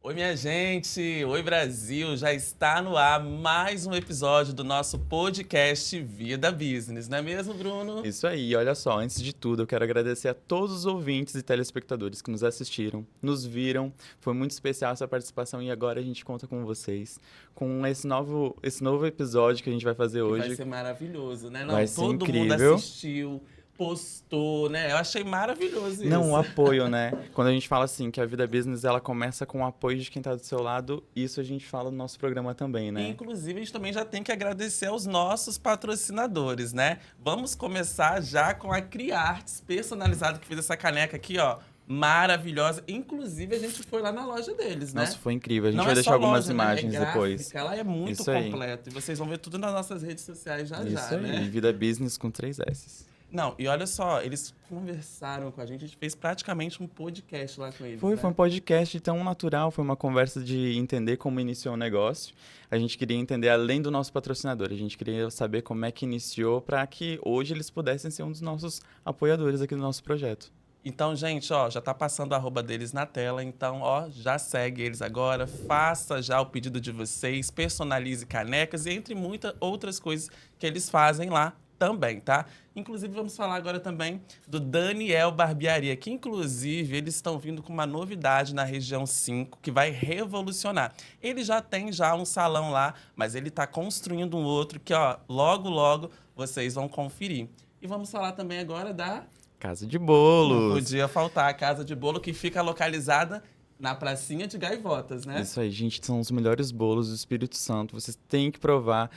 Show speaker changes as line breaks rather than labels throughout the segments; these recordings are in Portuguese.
Oi, minha gente! Oi, Brasil! Já está no ar mais um episódio do nosso podcast Vida Business, não é mesmo, Bruno?
Isso aí, olha só, antes de tudo, eu quero agradecer a todos os ouvintes e telespectadores que nos assistiram, nos viram. Foi muito especial essa participação e agora a gente conta com vocês, com esse novo episódio que a gente vai fazer
Que vai
hoje.
ser maravilhoso, né? Não,
Vai ser
todo mundo
incrível.
assistiu, postou, né? Eu achei maravilhoso
Não, o
isso.
apoio, né? Quando a gente fala assim que a vida business ela começa com o apoio de quem está do seu lado, isso a gente fala no nosso programa também,
E,
né?
inclusive, a gente também já tem que agradecer aos nossos patrocinadores, né? Vamos começar já com a Criartes personalizada, que fez essa caneca aqui, ó, maravilhosa. Inclusive, a gente foi lá na loja deles, né?
Nossa, foi incrível. A gente
Não
vai
é
deixar
só
algumas
loja, né?
imagens
É
depois.
gráfica, ela é muito
Isso aí.
completa. E vocês vão ver tudo nas nossas redes sociais já,
Isso aí,
né?
vida business com 3 S.
Não, e olha só, eles conversaram com a gente fez praticamente um podcast lá com eles,
Foi
né?
um podcast tão natural, foi uma conversa de entender como iniciou o negócio. A gente queria entender além do nosso patrocinador, a gente queria saber como é que iniciou para que hoje eles pudessem ser um dos nossos apoiadores aqui do nosso projeto.
Então, gente, ó, já tá passando o arroba deles na tela, então, ó, já segue eles agora, faça já o pedido de vocês, personalize canecas e entre muitas outras coisas que eles fazem lá também, tá? Inclusive, vamos falar agora também do Daniel Barbearia, que inclusive eles estão vindo com uma novidade na região 5 que vai revolucionar. Ele já tem já um salão lá, mas ele tá construindo um outro que, ó, logo, logo vocês vão conferir. E vamos falar também agora da...
Casa de
Não
bolos.
podia faltar a Casa de Bolo, que fica localizada na Pracinha de Gaivotas, né?
Isso aí, gente, são os melhores bolos do Espírito Santo. Vocês têm que provar.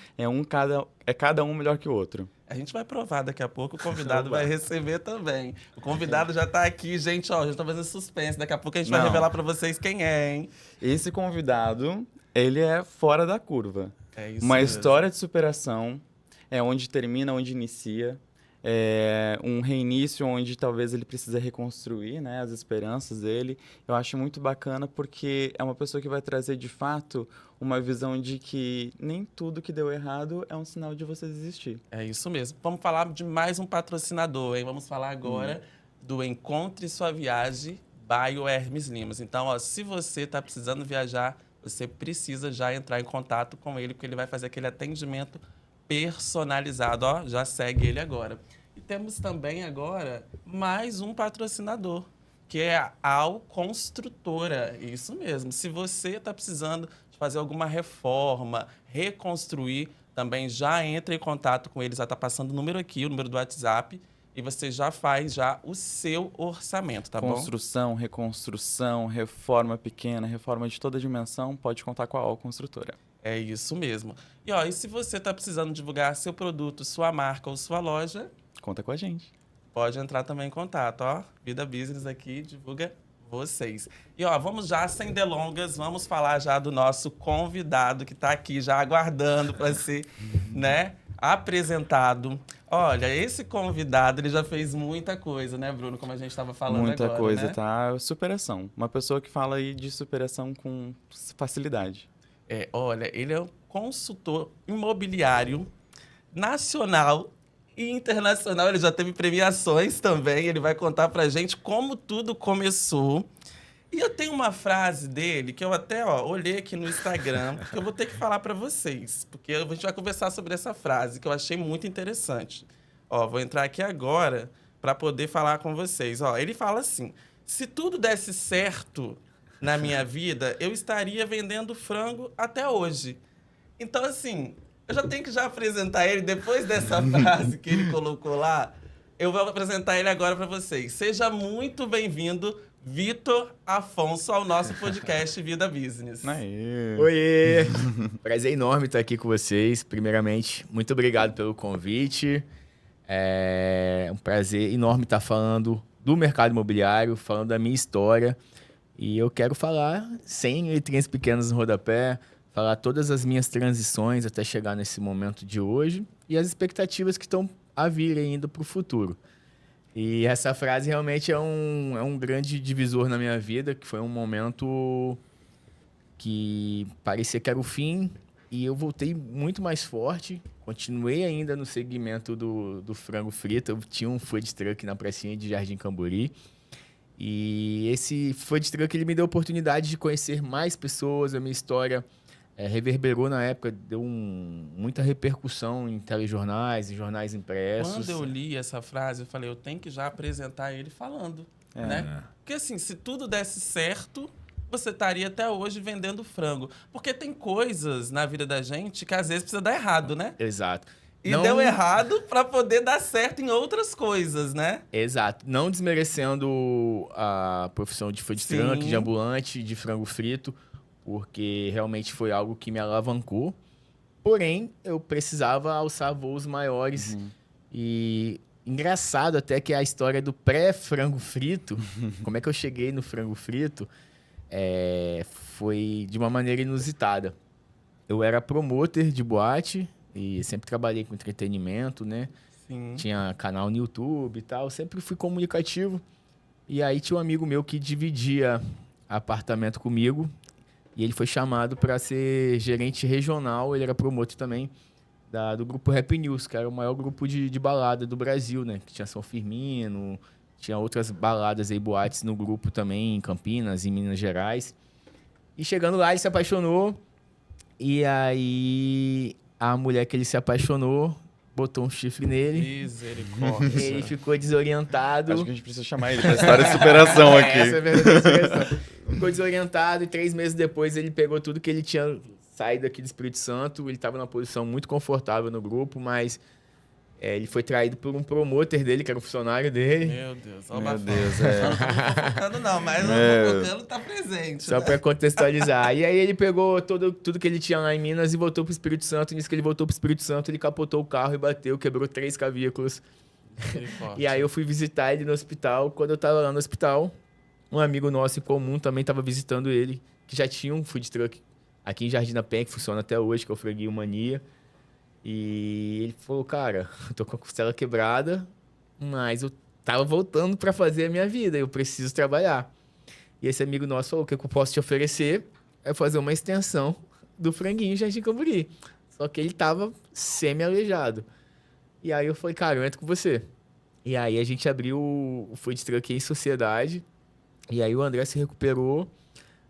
Cada um melhor que o outro.
A gente vai provar daqui a pouco, o convidado
Oba.
vai receber também. O convidado já tá aqui, gente, ó, já tá fazendo suspense. Daqui a pouco a gente vai
Não.
revelar pra vocês quem é, hein?
Esse convidado, ele é fora da curva.
É isso
Uma
mesmo.
história de superação, é onde termina, onde inicia. É um reinício onde talvez ele precisa reconstruir, né, as esperanças dele. Eu acho muito bacana porque é uma pessoa que vai trazer, de fato, uma visão de que nem tudo que deu errado é um sinal de você desistir.
É isso mesmo. Vamos falar de mais um patrocinador, hein? Vamos falar agora do Encontre Sua Viagem by o Hermes Limas. Então, ó, se você está precisando viajar, você precisa já entrar em contato com ele, porque ele vai fazer aquele atendimento personalizado. Ó, já segue ele agora. E temos também agora mais um patrocinador, que é a Al Construtora. Isso mesmo. Se você está precisando de fazer alguma reforma, reconstruir, também já entra em contato com eles. Já está passando o número aqui, o número do WhatsApp, e você já faz já o seu orçamento, tá bom?
Construção, reconstrução, reforma pequena, reforma de toda dimensão, pode contar com a All Construtora.
É isso mesmo. E, ó, e se você está precisando divulgar seu produto, sua marca ou sua loja,
Conta com a gente.
pode entrar também em contato, ó. Vida Business aqui divulga vocês. E, ó, vamos já, sem delongas, vamos falar já do nosso convidado que está aqui já aguardando para ser, né, apresentado. Olha, esse convidado, ele já fez muita coisa, né, Bruno? Como a gente estava falando
Muita
agora,
coisa,
né?
tá? Superação. Uma pessoa que fala aí de superação com facilidade.
É, olha, ele é um consultor imobiliário nacional e internacional. Ele já teve premiações também. Ele vai contar pra gente como tudo começou. E eu tenho uma frase dele que eu até olhei aqui no Instagram, que eu vou ter que falar pra vocês, porque a gente vai conversar sobre essa frase que eu achei muito interessante. Ó, vou entrar aqui agora para poder falar com vocês. Ó, ele fala assim: se tudo desse certo na minha vida, eu estaria vendendo frango até hoje. Então, assim, eu já tenho que já apresentar ele depois dessa frase que ele colocou lá. Eu vou apresentar ele agora para vocês. Seja muito bem-vindo, Vitor Afonso, ao nosso podcast Vida Business.
Aí.
Oiê! Prazer enorme estar aqui com vocês. Primeiramente, muito obrigado pelo convite. É um prazer enorme estar falando do mercado imobiliário, falando da minha história. E eu quero falar, sem letrinhas pequenas no rodapé, falar todas as minhas transições até chegar nesse momento de hoje e as expectativas que estão a vir ainda para o futuro. E essa frase realmente é um grande divisor na minha vida, que foi um momento que parecia que era o fim e eu voltei muito mais forte. Continuei ainda no segmento do frango frito. Eu tinha um food truck na pracinha de Jardim Camburi. E esse food truck ele me deu a oportunidade de conhecer mais pessoas, a minha história reverberou na época, deu muita repercussão em telejornais, em jornais impressos.
Quando eu li essa frase, eu falei, eu tenho que já apresentar ele falando, né? Porque assim, se tudo desse certo, você estaria até hoje vendendo frango. Porque tem coisas na vida da gente que às vezes precisa dar errado, né?
Exato.
E deu errado para poder dar certo em outras coisas, né?
Exato. Não desmerecendo a profissão de food truck, de ambulante, de frango frito, porque realmente foi algo que me alavancou. Porém, eu precisava alçar voos maiores. E engraçado até que a história do pré-frango frito, como é que eu cheguei no frango frito, foi de uma maneira inusitada. Eu era promoter de boate e sempre trabalhei com entretenimento, né?
Sim.
Tinha canal no YouTube e tal, sempre fui comunicativo. E aí tinha um amigo meu que dividia apartamento comigo e ele foi chamado para ser gerente regional, ele era promotor também do grupo Rap News, que era o maior grupo de balada do Brasil, né? Que tinha São Firmino, tinha outras baladas aí, boates no grupo também, em Campinas, em Minas Gerais. E chegando lá, ele se apaixonou. E aí, a mulher que ele se apaixonou botou um chifre nele.
Misericórdia.
Ele ficou desorientado.
Acho que a gente precisa chamar ele pra história de superação aqui.
Essa é a verdadeira superação. Ficou desorientado e 3 meses depois ele pegou tudo que ele tinha saído aqui do Espírito Santo. Ele estava numa posição muito confortável no grupo, mas ele foi traído por um promotor dele, que era um funcionário dele.
Meu Deus, ó,
Meu
bafão.
Deus,
Eu não tô fofocando não, mas o fofocando tá presente.
Só
né?
para contextualizar. E aí ele pegou tudo que ele tinha lá em Minas e voltou pro Espírito Santo. E nisso que ele voltou pro Espírito Santo, ele capotou o carro e bateu, quebrou 3 clavículos.
Misericórdia.
E aí eu fui visitar ele no hospital. Quando eu tava lá no hospital, um amigo nosso em comum também tava visitando ele, que já tinha um food truck aqui em Jardim da Penha, que funciona até hoje, que é o Franguinho Mania. E ele falou, cara, eu tô com a costela quebrada, mas eu tava voltando para fazer a minha vida, eu preciso trabalhar. E esse amigo nosso falou, o que eu posso te oferecer é fazer uma extensão do Franguinho Jardim Camburi. Só que ele tava semi-aleijado. E aí eu falei, cara, eu entro com você. E aí a gente abriu o food truck em sociedade. E aí o André se recuperou.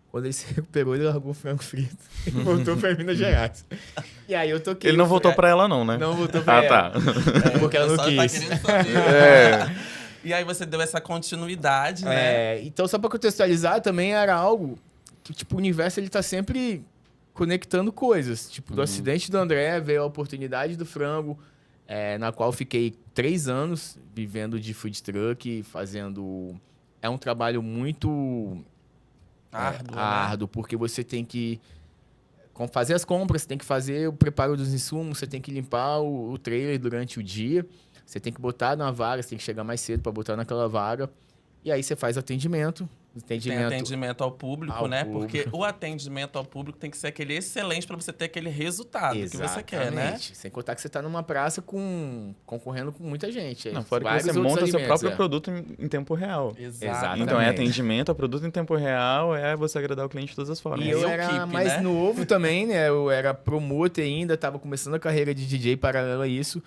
Quando ele se recuperou, ele largou o frango frito e voltou pra Minas Gerais. E aí eu toquei.
Ele não voltou pra ela não, né?
Não voltou pra ela.
tá.
Porque ela não
Tá
quis.
querendo saber.
É.
E aí você deu essa continuidade, né?
Então, só pra contextualizar, também era algo que, tipo, o universo, ele tá sempre conectando coisas. Tipo, do acidente do André, veio a oportunidade do frango, na qual fiquei 3 anos vivendo de food truck, fazendo... É um trabalho muito... árduo, porque você tem que fazer as compras, você tem que fazer o preparo dos insumos, você tem que limpar o trailer durante o dia, você tem que botar na vaga, você tem que chegar mais cedo para botar naquela vaga, e aí você faz atendimento.
Tem atendimento ao público, né? Porque o atendimento ao público tem que ser aquele excelente para você ter aquele resultado que você quer, né?
Sem contar que você está numa praça concorrendo com muita gente.
Não, fora que você monta seu próprio produto em tempo real.
Exatamente.
Então é atendimento a produto em tempo real, é você agradar o cliente de todas as formas.
E eu era mais novo também, né? Eu era promotor ainda, estava começando a carreira de DJ paralelo a isso.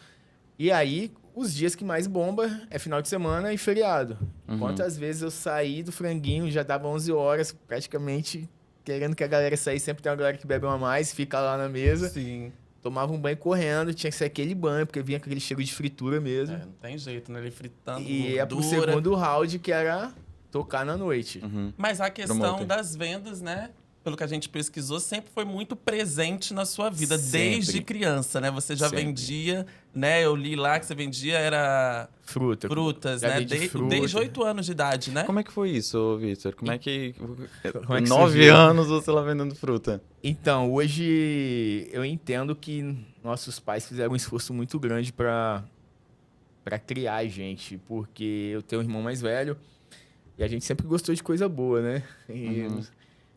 E aí, os dias que mais bomba é final de semana e feriado. Quantas vezes eu saí do franguinho, já dava 11 horas, praticamente querendo que a galera saísse. Sempre tem uma galera que bebe uma mais, fica lá na mesa.
Sim.
Tomava um banho correndo, tinha que ser aquele banho, porque vinha com aquele cheiro de fritura mesmo.
Não tem jeito, né? Ele fritando
E ia pro segundo round, que era tocar na noite.
Mas a questão das vendas, né? Pelo que a gente pesquisou, sempre foi muito presente na sua vida, desde criança, né? Você já vendia, né? Eu li lá que você vendia, era... frutas, né? Desde 8 anos de idade, né?
Como é que foi isso, Vitor? Como é que 9 anos você lá vendendo fruta?
Então, hoje eu entendo que nossos pais fizeram um esforço muito grande para criar a gente, porque eu tenho um irmão mais velho e a gente sempre gostou de coisa boa, né?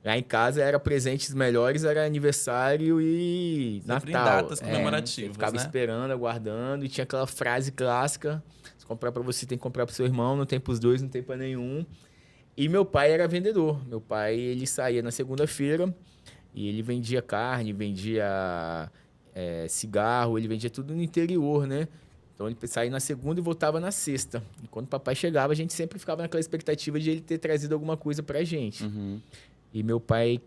Lá em casa era presentes melhores, era aniversário e
sempre
Natal.
Em datas comemorativas,
eu ficava
né?
esperando, aguardando, e tinha aquela frase clássica: se comprar para você, tem que comprar para seu irmão, não tem para os dois, não tem para nenhum. E meu pai era vendedor. Meu pai, ele saía na segunda-feira e ele vendia carne, vendia cigarro, ele vendia tudo no interior, né? Então ele saía na segunda e voltava na sexta. E quando o papai chegava, a gente sempre ficava naquela expectativa de ele ter trazido alguma coisa pra gente. E meu pai,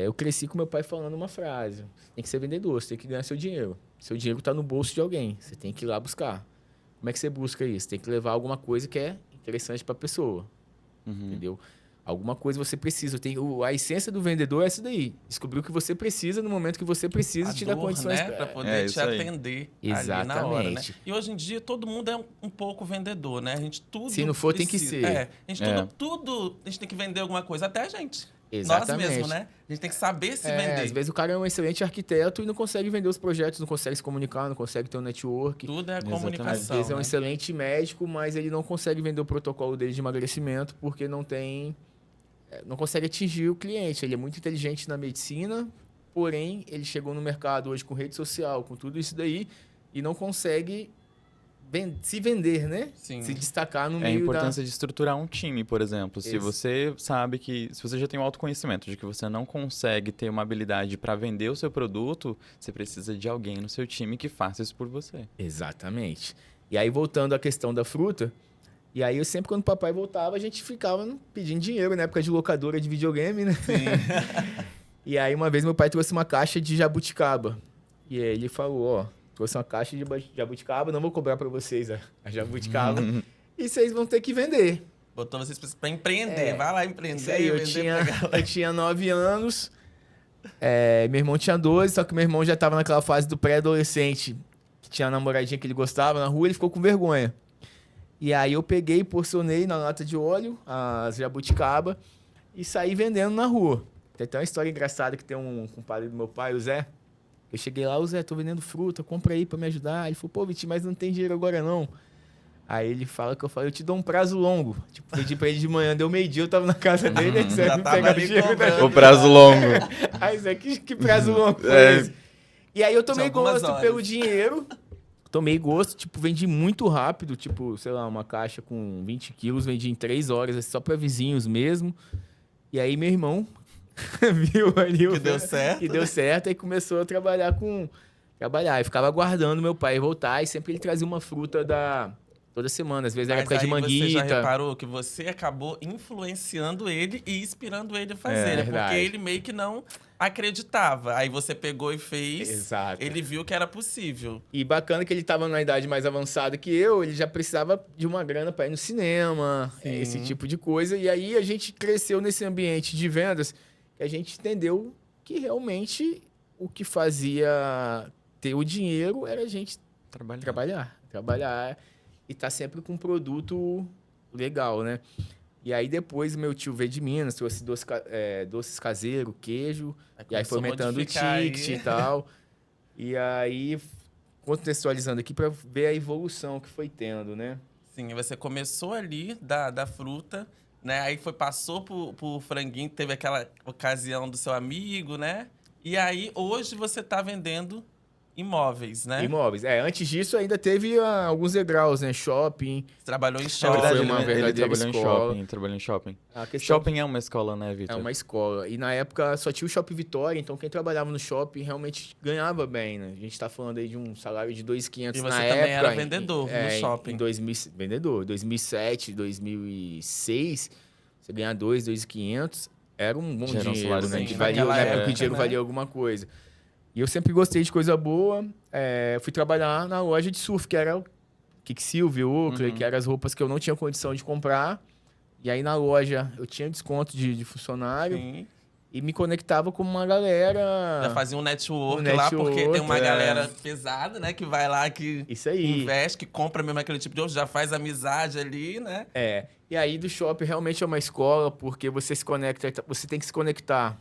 eu cresci com meu pai falando uma frase: tem que ser vendedor, você tem que ganhar seu dinheiro. Seu dinheiro tá no bolso de alguém, você tem que ir lá buscar. Como é que você busca isso? Tem que levar alguma coisa que é interessante pra pessoa. Entendeu? Alguma coisa você precisa. A essência do vendedor é essa daí. Descobrir o que você precisa no momento que você precisa e te dar condições,
né? Pra poder te
isso aí.
atender
Exatamente.
ali na hora, né? E hoje em dia todo mundo é um pouco vendedor, né? A gente tudo
Se não for, tem que
precisa.
ser.
A gente tudo a gente tem que vender alguma coisa, até a gente.
Exatamente.
Nós mesmos, né? A gente tem que saber se vender.
Às vezes o cara é um excelente arquiteto e não consegue vender os projetos, não consegue se comunicar, não consegue ter um network.
Tudo é a
Exatamente.
comunicação.
Às vezes é um
né?
excelente médico, mas ele não consegue vender o protocolo dele de emagrecimento porque não consegue atingir o cliente. Ele é muito inteligente na medicina, porém ele chegou no mercado hoje com rede social, com tudo isso daí, e não consegue se vender, né?
Sim.
Se destacar no
É a
meio
importância de estruturar um time, por exemplo. Se
Isso.
você sabe se você já tem o autoconhecimento de que você não consegue ter uma habilidade para vender o seu produto, você precisa de alguém no seu time que faça isso por você.
Exatamente. E aí, voltando à questão da fruta, e aí eu sempre, quando o papai voltava, a gente ficava pedindo dinheiro, na época de locadora de videogame, né?
Sim.
E aí, uma vez, meu pai trouxe uma caixa de jabuticaba. E aí ele falou, ó, trouxe uma caixa de jabuticaba, não vou cobrar pra vocês a jabuticaba, e vocês vão ter que vender.
Botou vocês pra empreender. Vai lá empreender.
Isso aí, eu tinha 9 anos, meu irmão tinha 12, só que meu irmão já tava naquela fase do pré-adolescente, que tinha uma namoradinha que ele gostava na rua, ele ficou com vergonha. E aí eu peguei e porcionei na lata de óleo as jabuticaba e saí vendendo na rua. Tem até uma história engraçada que tem um compadre do meu pai, o Zé. Eu cheguei lá, o Zé, tô vendendo fruta, compra aí pra me ajudar. Ele falou, pô, Vitinho, mas não tem dinheiro agora não. Aí ele fala que eu falei, eu te dou um prazo longo. Tipo, pedi pra ele de manhã, deu meio-dia, eu tava na casa dele, aí Zé
já
me
tava
pegar o
ali
dinheiro.
cobrando.
O prazo longo.
Aí Zé, que prazo longo foi esse? E aí eu tomei
algumas
gosto
horas.
pelo dinheiro. Tomei gosto, tipo, vendi muito rápido, tipo, sei lá, uma caixa com 20 quilos, vendi em 3 horas, assim, só pra vizinhos mesmo. E aí meu irmão viu ali
Que deu certo.
que deu certo, aí começou a trabalhar. E ficava aguardando meu pai voltar, e sempre ele trazia uma fruta toda semana, às vezes era época de
Mas aí você já
manguita.
reparou que você acabou influenciando ele e inspirando ele a fazer, né? Porque
verdade.
ele meio que não acreditava. Aí você pegou e fez.
Exato.
Ele viu que era possível.
E bacana que ele tava numa idade mais avançada que eu, ele já precisava de uma grana para ir no cinema,
Sim.
esse tipo de coisa. E aí a gente cresceu nesse ambiente de vendas, que a gente entendeu que realmente o que fazia ter o dinheiro era a gente trabalhar e estar sempre com um produto legal, né? E aí depois meu tio veio de Minas, trouxe doces caseiros, queijo, e aí foi
começou a
aumentando o
modificar
ticket
aí.
e tal. E aí, contextualizando aqui para ver a evolução que foi tendo, né?
Sim, você começou ali da fruta, né? Aí passou pro franguinho, teve aquela ocasião do seu amigo, né? E aí, hoje você tá vendendo imóveis, né?
Imóveis. Antes disso ainda teve alguns degraus, né? Shopping.
Você trabalhou em
Na
shopping.
verdade,
Foi
uma
ele
verdadeira escola.
trabalhou em shopping.
A questão
Shopping é uma escola, né,
é
Vitor?
uma escola. E na época só tinha o Shopping Vitória, então quem trabalhava no shopping realmente ganhava bem, né? A gente tá falando aí de um salário de 2.500
E
na
você
época.
também era vendedor no shopping.
Em 2000, vendedor. 2007, 2006, você ganhar 2.500 era um bom
Já era um
dinheiro,
salário
né?
bem
Que
bom.
valia, na
Naquela
época que o
época,
dinheiro
né?
valia alguma coisa. E eu sempre gostei de coisa boa. Fui trabalhar na loja de surf, que era o Kicksilver, Oakley, que eram as roupas que eu não tinha condição de comprar. E aí na loja eu tinha desconto de funcionário
Sim.
e me conectava com uma galera.
Já fazia um network,
Um
lá, porque tem uma
network,
galera pesada, né? Que vai lá, que
Isso aí.
investe, que compra mesmo aquele tipo de coisa, já faz amizade ali, né?
E aí do shopping realmente é uma escola, porque você tem que se conectar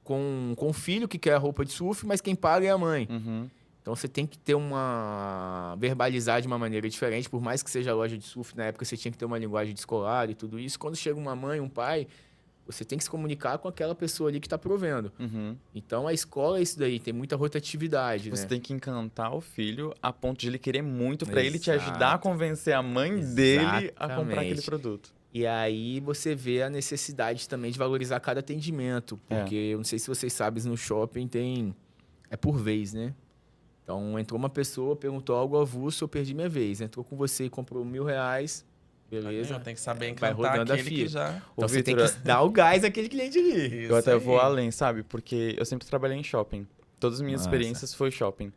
com o filho que quer a roupa de surf, mas quem paga é a mãe.
Uhum.
Então você tem que ter verbalizar de uma maneira diferente, por mais que seja loja de surf, na época você tinha que ter uma linguagem de escolar e tudo isso. Quando chega uma mãe, um pai, você tem que se comunicar com aquela pessoa ali que está provendo.
Uhum.
Então a escola é isso daí, tem muita rotatividade,
Você
né?
tem que encantar o filho a ponto de ele querer muito pra ele te
Exato.
ajudar a convencer a mãe dele a comprar
Exatamente.
aquele produto.
E aí você vê a necessidade também de valorizar cada atendimento. Porque eu não sei se vocês sabem, no shopping é por vez, né? Então, entrou uma pessoa, perguntou algo avulso, eu perdi minha vez. Entrou com você e comprou R$1.000, beleza.
Eu tenho que saber
Vai
encantar
rodando a
aquele que
fila.
já...
Então,
Ô,
você tem
Vitor,
que dar o gás àquele cliente ali.
eu até
Isso
vou
aí.
além, sabe? Porque eu sempre trabalhei em shopping. Todas as minhas
Massa.
experiências foi shopping.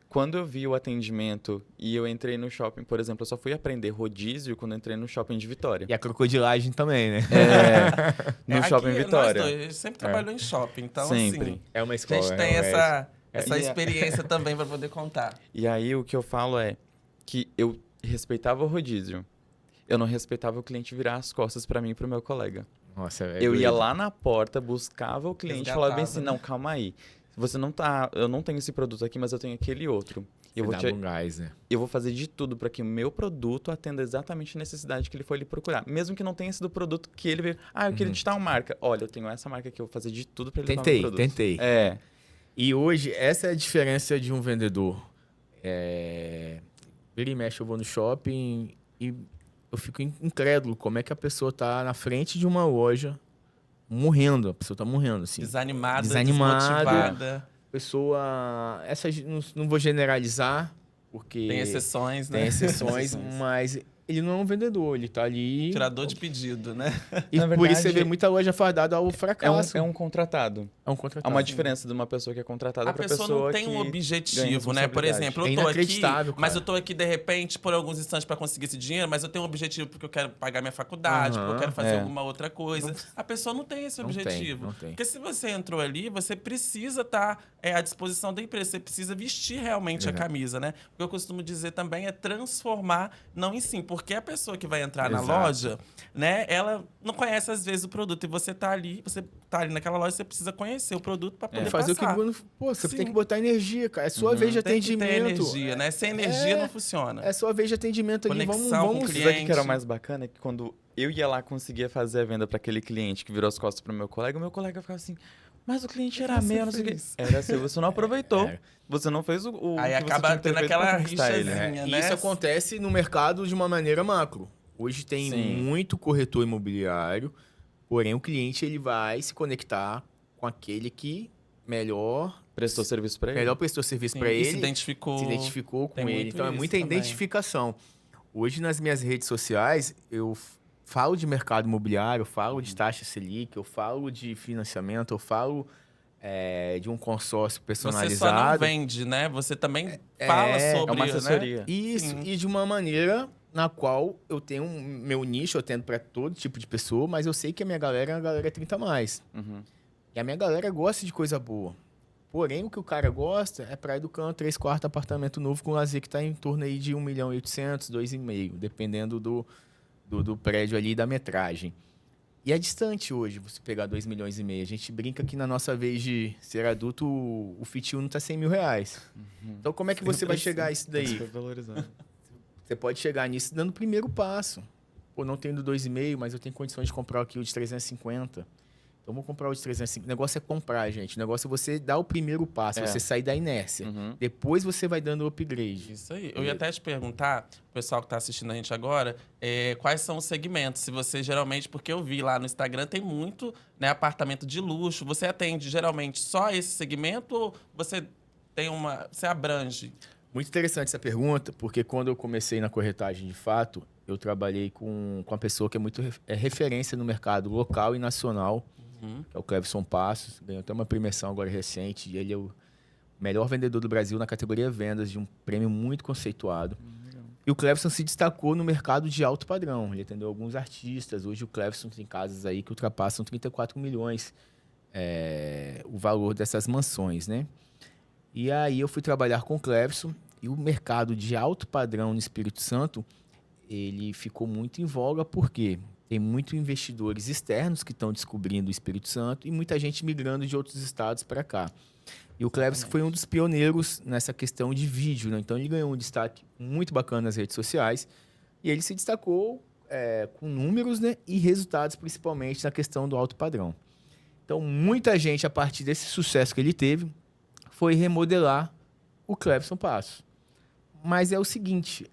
Quando eu vi o atendimento e eu entrei no shopping, por exemplo, eu só fui aprender rodízio quando eu entrei no shopping de Vitória.
E a crocodilagem também, né?
No shopping
aqui,
Vitória.
Nós dois, a gente sempre trabalhou em shopping, então
Sempre.
assim...
É uma
A
escola.
gente tem
realmente.
essa
E-
experiência também para poder contar.
E aí o que eu falo é que eu respeitava o rodízio. Eu não respeitava o cliente virar as costas pra mim e pro meu colega.
Nossa,
Eu ia lá na porta, buscava o cliente e falava bem assim,
Resgatava,
não, calma aí. Você não tá, eu não tenho esse produto aqui, mas eu tenho aquele outro.
Dava um gás, né?
Eu vou fazer de tudo para que o meu produto atenda exatamente a necessidade que ele foi ali procurar. Mesmo que não tenha sido o produto que ele veio. Ah, eu queria de tal marca. Olha, eu tenho essa marca aqui, eu vou fazer de tudo para ele levar meu produto.
Tentei.
É.
E hoje, essa é a diferença de um vendedor. Vira e mexe, eu vou no shopping e eu fico incrédulo como é que a pessoa tá na frente de uma loja morrendo. A pessoa tá morrendo, assim.
Desanimada,
Desanimada.
desmotivada.
Pessoa... não vou generalizar, porque...
Tem exceções, né?
Tem exceções, mas ele não é um vendedor. Ele tá ali...
Tirador de pedido, né?
E
Na
por isso você
verdade,
vê muita loja fardada ao fracasso.
É um contratado.
É um
Há
contratado.
uma diferença de uma pessoa que é contratada
A
para
pessoa
pessoa
não tem
que
um
ganha
objetivo, né? Por
responsabilidade.
exemplo,
É
eu tô aqui,
inacreditável,
mas
cara.
eu tô aqui de repente por alguns instantes para conseguir esse dinheiro, mas eu tenho um objetivo porque eu quero pagar minha faculdade, porque eu quero fazer alguma outra coisa. A pessoa não tem esse objetivo.
Não tem.
Porque se você entrou ali, você precisa estar à disposição da empresa, você precisa vestir realmente a camisa, né? O que eu costumo dizer também é transformar, não em sim, porque a pessoa que vai entrar na
Exato.
loja, né, ela não conhece às vezes o produto e você tá ali naquela loja, você precisa conhecer o produto para poder
Fazer o que
passar.
o Bruno... Pô, você
Sim.
tem que botar energia, cara. É sua vez de
Tem que ter
atendimento.
energia, né? Sem energia não funciona.
É sua vez de atendimento ali.
Conexão com o
Vamos...
cliente.
Sabe o que era o mais bacana? É que quando eu ia lá conseguia fazer a venda para aquele cliente que virou as costas para o meu colega ficava assim, mas o cliente era meu, não sei o quê. Era seu, você não aproveitou. Você não fez o
Aí
que
acaba
você tinha que ter
tendo
feito pra
aquela
conquistar ele.
rixazinha.
E
né?
isso acontece no mercado de uma maneira macro. Hoje tem
Sim.
muito corretor imobiliário, porém o cliente ele vai se conectar com aquele que melhor
Prestou serviço para ele.
prestou serviço
Sim,
para
e
ele,
se identificou
com
Tem
ele.
muito
Então é
isso
muita
também.
identificação. Hoje nas minhas redes sociais eu falo de mercado imobiliário, eu falo de taxa Selic, eu falo de financiamento, eu falo de um consórcio
Você só não
personalizado.
vende, né? Você também fala sobre,
É uma
né?
assessoria.
Isso,
Sim.
e de uma maneira na qual eu tenho meu nicho, eu tendo para todo tipo de pessoa, mas eu sei que a minha galera é uma galera 30 mais.
Uhum.
E a minha galera gosta de coisa boa. Porém, o que o cara gosta é Praia do Canto, 3/4 apartamento novo com lazer que está em torno aí de 1.800.000, 2,5, dependendo do prédio ali e da metragem. E é distante hoje você pegar 2,5 milhões. A gente brinca que na nossa vez de ser adulto, o Fit Uno tá R$100 mil. Então, como é que você vai chegar a isso daí?
Super valorizado.
Você pode chegar nisso dando o primeiro passo. Pô, não tenho 2,5, mas eu tenho condições de comprar aqui o de 350. Então, vou comprar o de 350. O negócio é comprar, gente. O negócio é você dar o primeiro passo, você sair da inércia.
Uhum.
Depois você vai dando o upgrade.
Isso aí. Eu ia até te perguntar, o pessoal que está assistindo a gente agora, quais são os segmentos? Se você geralmente, porque eu vi lá no Instagram, tem muito, né, apartamento de luxo. Você atende geralmente só esse segmento ou você você abrange?
Muito interessante essa pergunta, porque quando eu comecei na corretagem de fato, eu trabalhei com uma pessoa que é muito referência no mercado local e nacional, que é o Clevson Passos. Ganhou até uma premiação agora recente, e ele é o melhor vendedor do Brasil na categoria vendas, de um prêmio muito conceituado. E o Clevson se destacou no mercado de alto padrão. Ele atendeu alguns artistas. Hoje o Clevson tem casas aí que ultrapassam 34 milhões o valor dessas mansões, né? E aí eu fui trabalhar com o Clevson, e o mercado de alto padrão no Espírito Santo, ele ficou muito em voga porque tem muitos investidores externos que estão descobrindo o Espírito Santo e muita gente migrando de outros estados para cá. E o Clevson foi um dos pioneiros nessa questão de vídeo, né? Então ele ganhou um destaque muito bacana nas redes sociais e ele se destacou com números, né, e resultados, principalmente na questão do alto padrão. Então muita gente, a partir desse sucesso que ele teve, foi remodelar o Clevson Passos. Mas é o seguinte,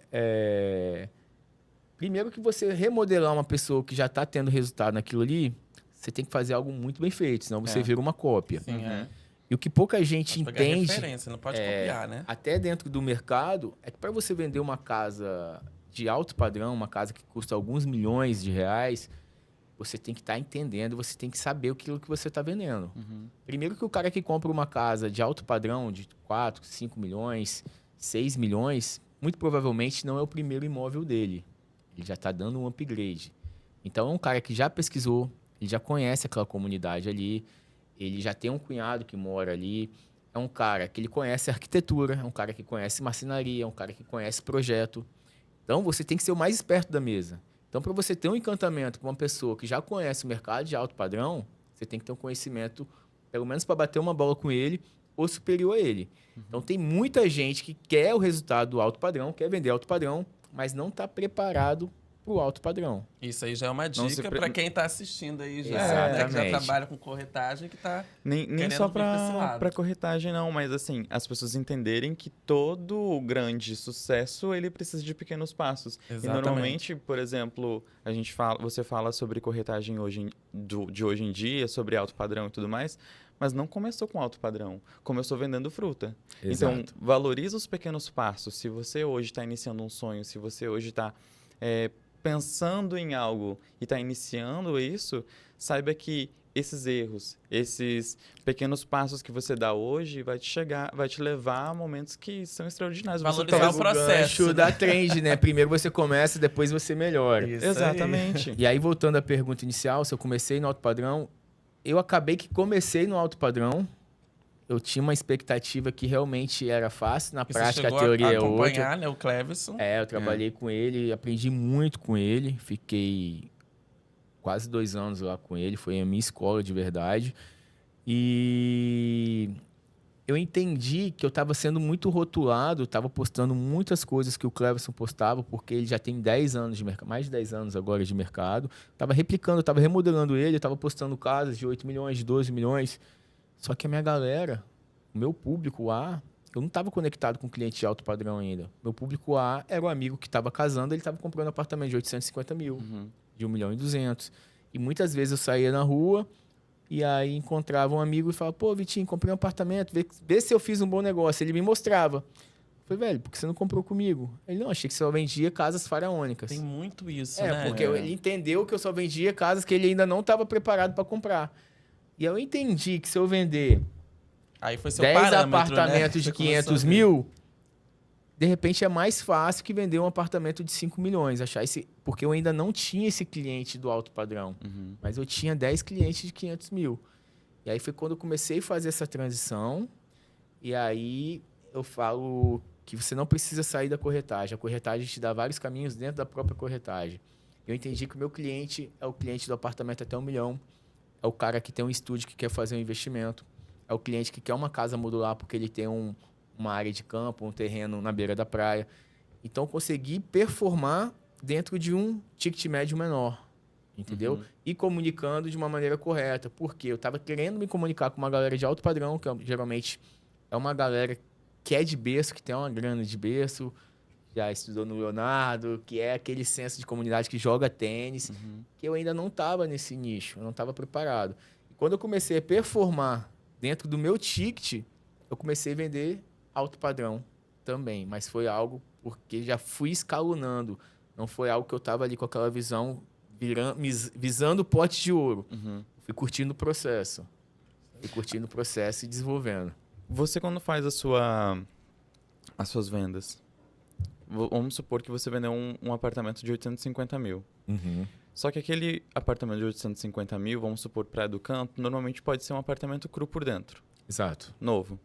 primeiro que você remodelar uma pessoa que já está tendo resultado naquilo ali, você tem que fazer algo muito bem feito, senão você vira uma cópia.
Sim,
E o que pouca gente
Pode pegar
entende,
referência, não pode copiar, né?
até dentro do mercado, é que para você vender uma casa de alto padrão, uma casa que custa alguns milhões de reais, você tem que estar entendendo, você tem que saber aquilo que você está vendendo. Primeiro que o cara que compra uma casa de alto padrão, de 4, 5 milhões, 6 milhões, muito provavelmente não é o primeiro imóvel dele. Ele já está dando um upgrade. Então, é um cara que já pesquisou, ele já conhece aquela comunidade ali, ele já tem um cunhado que mora ali, é um cara que ele conhece arquitetura, é um cara que conhece marcenaria, é um cara que conhece projeto. Então, você tem que ser o mais esperto da mesa. Então, para você ter um encantamento com uma pessoa que já conhece o mercado de alto padrão, você tem que ter um conhecimento, pelo menos para bater uma bola com ele, ou superior a ele. Então, tem muita gente que quer o resultado do alto padrão, quer vender alto padrão, mas não está preparado para o alto padrão.
Isso aí já é uma
Não se
dica
pre-
para quem está assistindo aí já, né? Que já
Exatamente.
trabalha com corretagem, que está
Nem
querendo
só
vir pra esse
para
lado.
corretagem, não, mas assim, as pessoas entenderem que todo grande sucesso ele precisa de pequenos passos. E
Exatamente.
normalmente, por exemplo, você fala sobre corretagem de hoje em dia, sobre alto padrão e tudo mais, mas não começou com alto padrão, começou vendendo fruta. Então, valoriza os pequenos passos. Se você hoje está iniciando um sonho, se você hoje está pensando em algo e está iniciando isso, saiba que esses erros, esses pequenos passos que você dá hoje vai te levar a momentos que são extraordinários. Você
Valorizar
talvez-
o processo,
gancho
né?
da trend, né? Primeiro você começa, depois você melhora.
Isso aí.
Exatamente.
E aí, voltando à pergunta inicial, se eu comecei no alto padrão, eu acabei que comecei no alto padrão. Eu tinha uma expectativa que realmente era fácil, na
E você
prática a
chegou
teoria
a
é outra.
acompanhar, né, o Cleverson.
Eu trabalhei com ele, aprendi muito com ele, fiquei quase 2 anos lá com ele, foi a minha escola de verdade. E eu entendi que eu estava sendo muito rotulado, estava postando muitas coisas que o Cleverson postava, porque ele já tem 10 anos de mercado, mais de 10 anos agora de mercado. Estava replicando, estava remodelando ele, estava postando casas de 8 milhões, de 12 milhões. Só que a minha galera, o meu público A, eu não estava conectado com cliente de alto padrão ainda. Meu público A era o amigo que estava casando, ele estava comprando apartamento de 850 mil, de 1 milhão e 200. E muitas vezes eu saía na rua e aí encontrava um amigo e falava, pô, Vitinho, comprei um apartamento, vê se eu fiz um bom negócio. Ele me mostrava. Eu falei, velho, por que você não comprou comigo? Ele, não, achei que você só vendia casas faraônicas.
Tem muito isso, né?
Porque ele entendeu que eu só vendia casas que ele ainda não estava preparado para comprar. E eu entendi que se eu vender
Aí foi seu
10
parâmetro,
apartamentos
né?
de
Você começou
500
a ver.
mil, de repente é mais fácil que vender um apartamento de 5 milhões. Porque eu ainda não tinha esse cliente do alto padrão. Mas eu tinha 10 clientes de 500 mil. E aí foi quando eu comecei a fazer essa transição. E aí eu falo que você não precisa sair da corretagem. A corretagem te dá vários caminhos dentro da própria corretagem. Eu entendi que o meu cliente é o cliente do apartamento até 1 milhão. É o cara que tem um estúdio que quer fazer um investimento. É o cliente que quer uma casa modular porque ele tem uma área de campo, um terreno na beira da praia. Então, eu consegui performar dentro de um ticket médio menor, entendeu? E comunicando de uma maneira correta. Porque eu estava querendo me comunicar com uma galera de alto padrão, que geralmente é uma galera que é de berço, que tem uma grana de berço, já estudou no Leonardo, que é aquele senso de comunidade que joga tênis, que eu ainda não estava nesse nicho, eu não estava preparado. E quando eu comecei a performar dentro do meu ticket, eu comecei a vender alto padrão também, mas foi algo porque já fui escalonando, não foi algo que eu estava ali com aquela visão visando o pote de ouro. Fui curtindo o processo. E desenvolvendo.
Você, quando faz as suas vendas, vamos supor que você vendeu um apartamento de 850 mil. Só que aquele apartamento de 850 mil, vamos supor, Praia do Canto, normalmente pode ser um apartamento cru por dentro.
Exato.
Novo.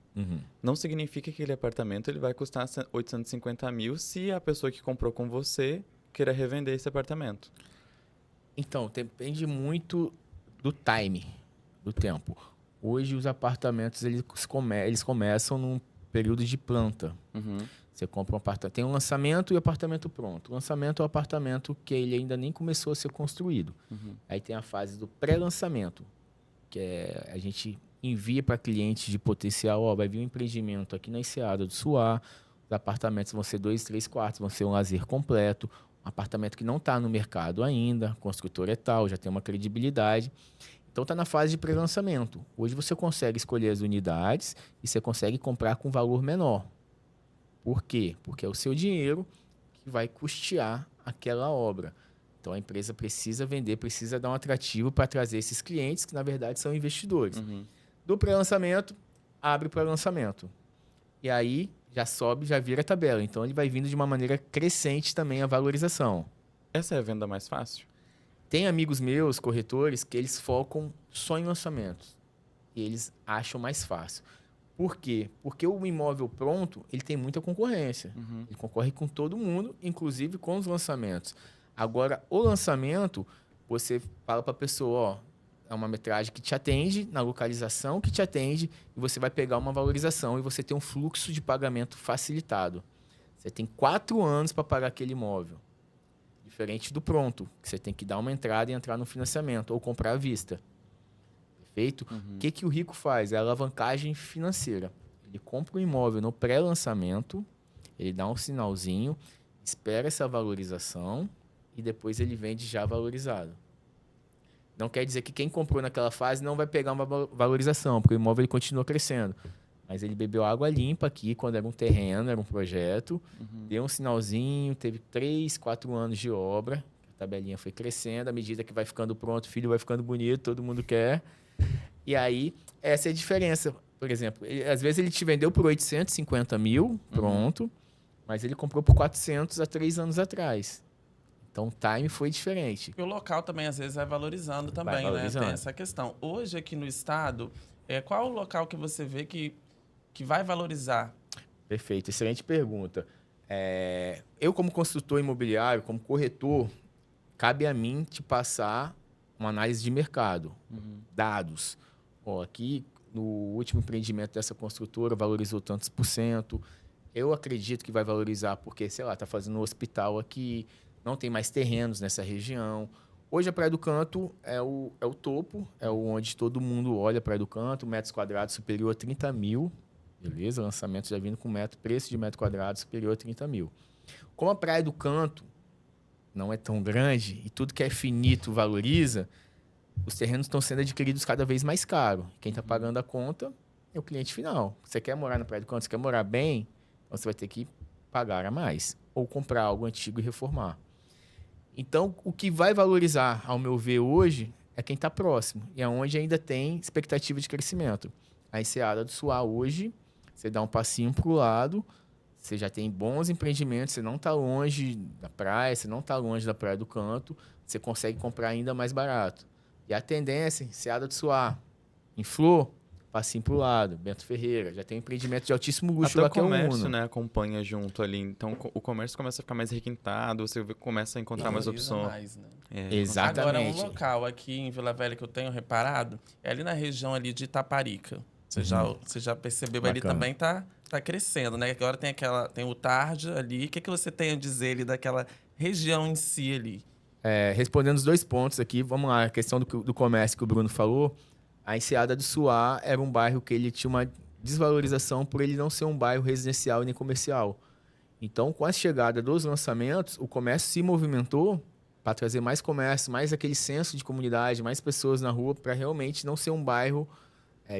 Não significa que aquele apartamento ele vai custar 850 mil se a pessoa que comprou com você queira revender esse apartamento.
Então, depende muito do time, do tempo. Hoje, os apartamentos eles começam num período de planta. Você compra um apartamento, tem um lançamento e apartamento pronto. O lançamento é o apartamento que ele ainda nem começou a ser construído. Aí tem a fase do pré-lançamento, que a gente envia para clientes de potencial, vai vir um empreendimento aqui na Enseada do Suá, os apartamentos vão ser 2, 3 quartos, vão ser um lazer completo, um apartamento que não está no mercado ainda, construtor é tal, já tem uma credibilidade. Então está na fase de pré-lançamento. Hoje você consegue escolher as unidades e você consegue comprar com valor menor. Por quê? Porque é o seu dinheiro que vai custear aquela obra. Então a empresa precisa vender, precisa dar um atrativo para trazer esses clientes que na verdade são investidores. Do pré-lançamento, abre o pré-lançamento. E aí já sobe, já vira a tabela. Então ele vai vindo de uma maneira crescente também a valorização.
Essa é a venda mais fácil?
Tem amigos meus, corretores, que eles focam só em lançamentos. E eles acham mais fácil. Por quê? Porque o imóvel pronto, ele tem muita concorrência. Ele concorre com todo mundo, inclusive com os lançamentos. Agora, o lançamento, você fala para a pessoa, ó, é uma metragem que te atende, na localização que te atende, e você vai pegar uma valorização e você tem um fluxo de pagamento facilitado. Você tem 4 anos para pagar aquele imóvel. Diferente do pronto, que você tem que dar uma entrada e entrar no financiamento, ou comprar à vista. Perfeito? O que o rico faz? É a alavancagem financeira. Ele compra o imóvel no pré-lançamento, ele dá um sinalzinho, espera essa valorização e depois ele vende já valorizado. Não quer dizer que quem comprou naquela fase não vai pegar uma valorização, porque o imóvel ele continua crescendo. Mas ele bebeu água limpa aqui, quando era um terreno, era um projeto, deu um sinalzinho, teve 3, 4 anos de obra, a tabelinha foi crescendo, à medida que vai ficando pronto, o filho vai ficando bonito, todo mundo quer. E aí, essa é a diferença. Por exemplo, às vezes ele te vendeu por 850 mil, pronto, mas ele comprou por 400 há 3 anos atrás. Então, o time foi diferente.
E o local também, às vezes, vai valorizando também,
Vai valorizando.
né? Tem essa questão. Hoje, aqui no estado, qual o local que você vê que vai valorizar?
Perfeito, excelente pergunta. Eu, como construtor imobiliário, como corretor, cabe a mim te passar uma análise de mercado, dados. Ó, aqui, no último empreendimento dessa construtora, valorizou tantos por cento. Eu acredito que vai valorizar porque, sei lá, está fazendo um hospital aqui, não tem mais terrenos nessa região. Hoje, a Praia do Canto é o topo, é onde todo mundo olha a Praia do Canto, metros quadrados superior a 30 mil. Beleza? Lançamento já vindo com preço de metro quadrado superior a 30 mil. Como a Praia do Canto não é tão grande e tudo que é finito valoriza, os terrenos estão sendo adquiridos cada vez mais caro. Quem está pagando a conta é o cliente final. Você quer morar na Praia do Canto, você quer morar bem, então você vai ter que pagar a mais. Ou comprar algo antigo e reformar. Então, o que vai valorizar, ao meu ver, hoje, é quem está próximo. E é onde ainda tem expectativa de crescimento. A Enseada do Suá hoje, você dá um passinho para o lado, você já tem bons empreendimentos, você não está longe da praia, você não está longe da Praia do Canto, você consegue comprar ainda mais barato. E a tendência, Enseada do Suá, em Flor, passinho para o lado, Bento Ferreira, já tem um empreendimento de altíssimo luxo
Até
lá
o
que é o
comércio,
Uno.
né, acompanha junto ali. Então, o comércio começa a ficar mais requintado, você começa a encontrar mais
Valoriza
opções.
mais, né?
Exatamente.
Agora, um local aqui em Vila Velha que eu tenho reparado é ali na região ali de Itaparica. Você já percebeu, ali
Bacana.
também tá crescendo, né? Agora tem o Tarja ali. O que você tem a dizer ali daquela região em si ali?
Respondendo os 2 pontos aqui, vamos lá, a questão do comércio que o Bruno falou, a Enseada do Suá era um bairro que ele tinha uma desvalorização por ele não ser um bairro residencial nem comercial. Então, com a chegada dos lançamentos, o comércio se movimentou para trazer mais comércio, mais aquele senso de comunidade, mais pessoas na rua, para realmente não ser um bairro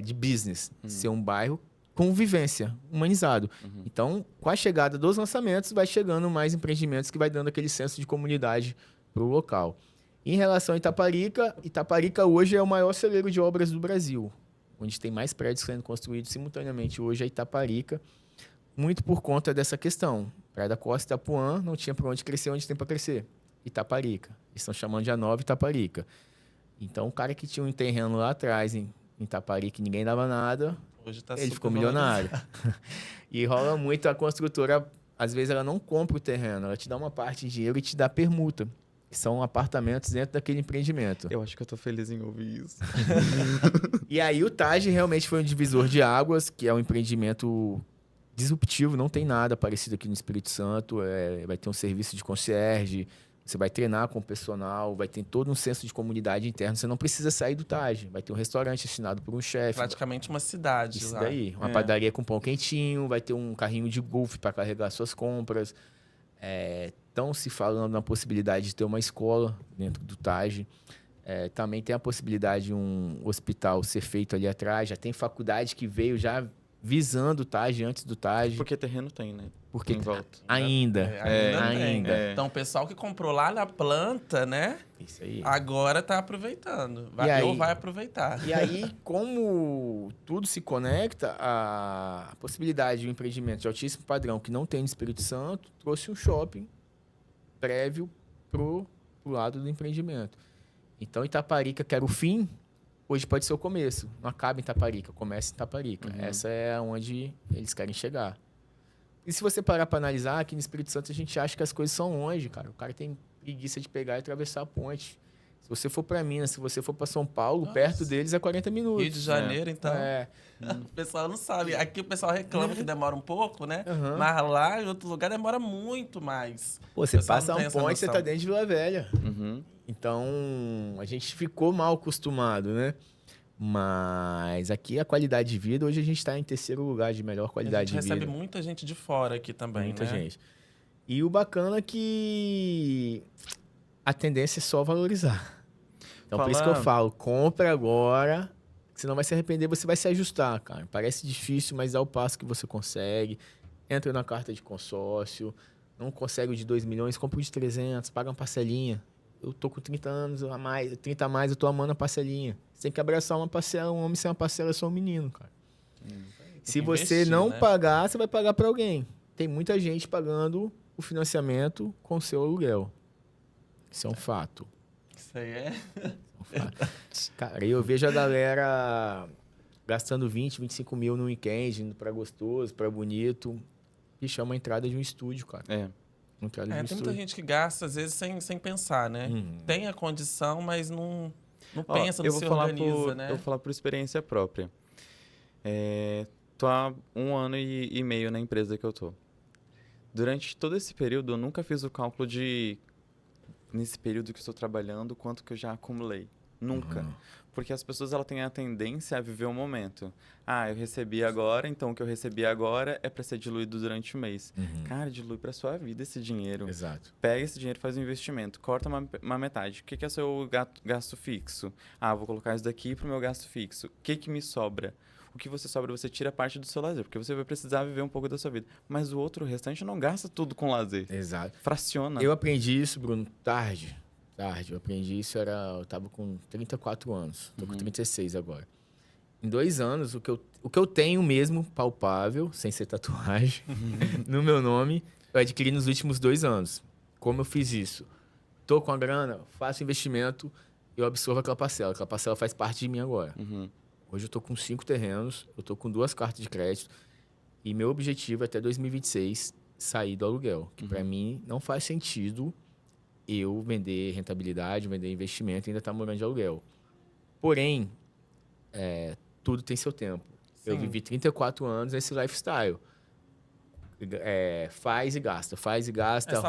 de business, ser um bairro com vivência, humanizado. Então, com a chegada dos lançamentos, vai chegando mais empreendimentos que vai dando aquele senso de comunidade para o local. Em relação a Itaparica hoje é o maior celeiro de obras do Brasil, onde tem mais prédios sendo construídos simultaneamente hoje é Itaparica, muito por conta dessa questão. Praia da Costa e Itapuã não tinha para onde crescer, onde tem para crescer. Itaparica. Eles estão chamando de a nova Itaparica. Então, o cara que tinha um terreno lá atrás em Itaparica e ninguém dava nada,
Hoje tá
ele
super
ficou milionário. E rola muito a construtora, às vezes ela não compra o terreno, ela te dá uma parte de dinheiro e te dá permuta, que são apartamentos dentro daquele empreendimento.
Eu acho que eu tô feliz em ouvir isso.
E aí o Taj realmente foi um divisor de águas, que é um empreendimento disruptivo, não tem nada parecido aqui no Espírito Santo, vai ter um serviço de concierge, você vai treinar com o personal, vai ter todo um senso de comunidade interno, você não precisa sair do Taj, vai ter um restaurante assinado por um chefe.
Praticamente uma cidade
Isso
lá.
daí, uma padaria com pão quentinho, vai ter um carrinho de golfe para carregar suas compras. Estão se falando na possibilidade de ter uma escola dentro do Taj. Também tem a possibilidade de um hospital ser feito ali atrás. Já tem faculdade que veio já visando o TAG antes do TAG.
Porque terreno tem, né?
Porque
em volta.
ainda
Tem.
É.
Então, o pessoal que comprou lá na planta, né?
Isso aí.
Agora tá aproveitando. Ou vai aproveitar.
E aí, como tudo se conecta, a possibilidade de um empreendimento de altíssimo padrão que não tem no Espírito Santo trouxe um shopping prévio pro lado do empreendimento. Então, Itaparica, que era o fim, hoje pode ser o começo. Não acaba em Itaparica, começa em Itaparica.
Uhum.
Essa é onde eles querem chegar. E se você parar para analisar, aqui no Espírito Santo a gente acha que as coisas são longe, cara. O cara tem preguiça de pegar e atravessar a ponte. Se você for para Minas, se você for para São Paulo,
Nossa.
perto deles é 40 minutos.
Rio de Janeiro, então.
O
pessoal não sabe. Aqui o pessoal reclama que demora um pouco, né?
Uhum.
Mas lá em outro lugar demora muito mais.
Pô, você
pessoal
passa
não tem
um
essa
ponte, você
noção.
tá dentro de Vila Velha.
Uhum.
Então, a gente ficou mal acostumado, né? Mas aqui a qualidade de vida, hoje a gente está em terceiro lugar de melhor
A
qualidade
gente
de vida.
recebe muita gente de fora aqui também,
Muita
né?
gente. E o bacana é que a tendência é só valorizar. Então, por isso que eu falo, compra agora, senão vai se arrepender, você vai se ajustar, cara. Parece difícil, mas dá o passo que você consegue. Entra na carta de consórcio, não consegue o de 2 milhões, compra o de 300, paga uma parcelinha. Eu tô com 30 anos a mais, 30 a mais, eu tô amando a parcelinha. Você tem que abraçar uma parcela, um homem sem uma parcela é só um menino, cara. Se você
investir,
não
né?
pagar, você vai pagar para alguém. Tem muita gente pagando o financiamento com o seu aluguel. Isso é um fato.
Isso aí é.
Cara, eu vejo a galera gastando 20, 25 mil no weekend, indo pra gostoso, pra bonito. Bicho, é uma entrada de um estúdio, cara. Uma entrada de um
Tem
estúdio.
muita gente que gasta, às vezes, sem pensar, né? Tem a condição, mas não pensa, não se organiza, né?
Eu vou falar por experiência própria. Tô há 1 ano e meio na empresa que eu tô. Durante todo esse período, eu nunca fiz o cálculo de, nesse período que estou trabalhando, quanto que eu já acumulei. Nunca. Porque as pessoas ela têm a tendência a viver o momento. Eu recebi agora, então o que eu recebi agora é para ser diluído durante o mês. Cara, dilui para sua vida esse dinheiro.
Exato.
Pega esse dinheiro, faz um investimento, corta uma metade. O que é seu gasto fixo? Vou colocar isso daqui para o meu gasto fixo. O que me sobra? O que você sobra, você tira parte do seu lazer, porque você vai precisar viver um pouco da sua vida. Mas o restante não gasta tudo com lazer.
Exato.
Fraciona.
Eu aprendi isso, Bruno, tarde. Eu aprendi isso, eu tava com 34 anos. Tô com 36 agora. Em 2 anos, o que eu tenho mesmo, palpável, sem ser tatuagem, no meu nome, eu adquiri nos últimos 2 anos. Como eu fiz isso? Tô com a grana, faço investimento, eu absorvo aquela parcela. Aquela parcela faz parte de mim agora. Hoje eu tô com 5 terrenos, eu tô com 2 cartas de crédito. E meu objetivo é até 2026 sair do aluguel. Que para mim não faz sentido eu vender rentabilidade, vender investimento e ainda estar morando de aluguel. Porém, tudo tem seu tempo.
Sim.
Eu vivi 34 anos nesse lifestyle. Faz e gasta,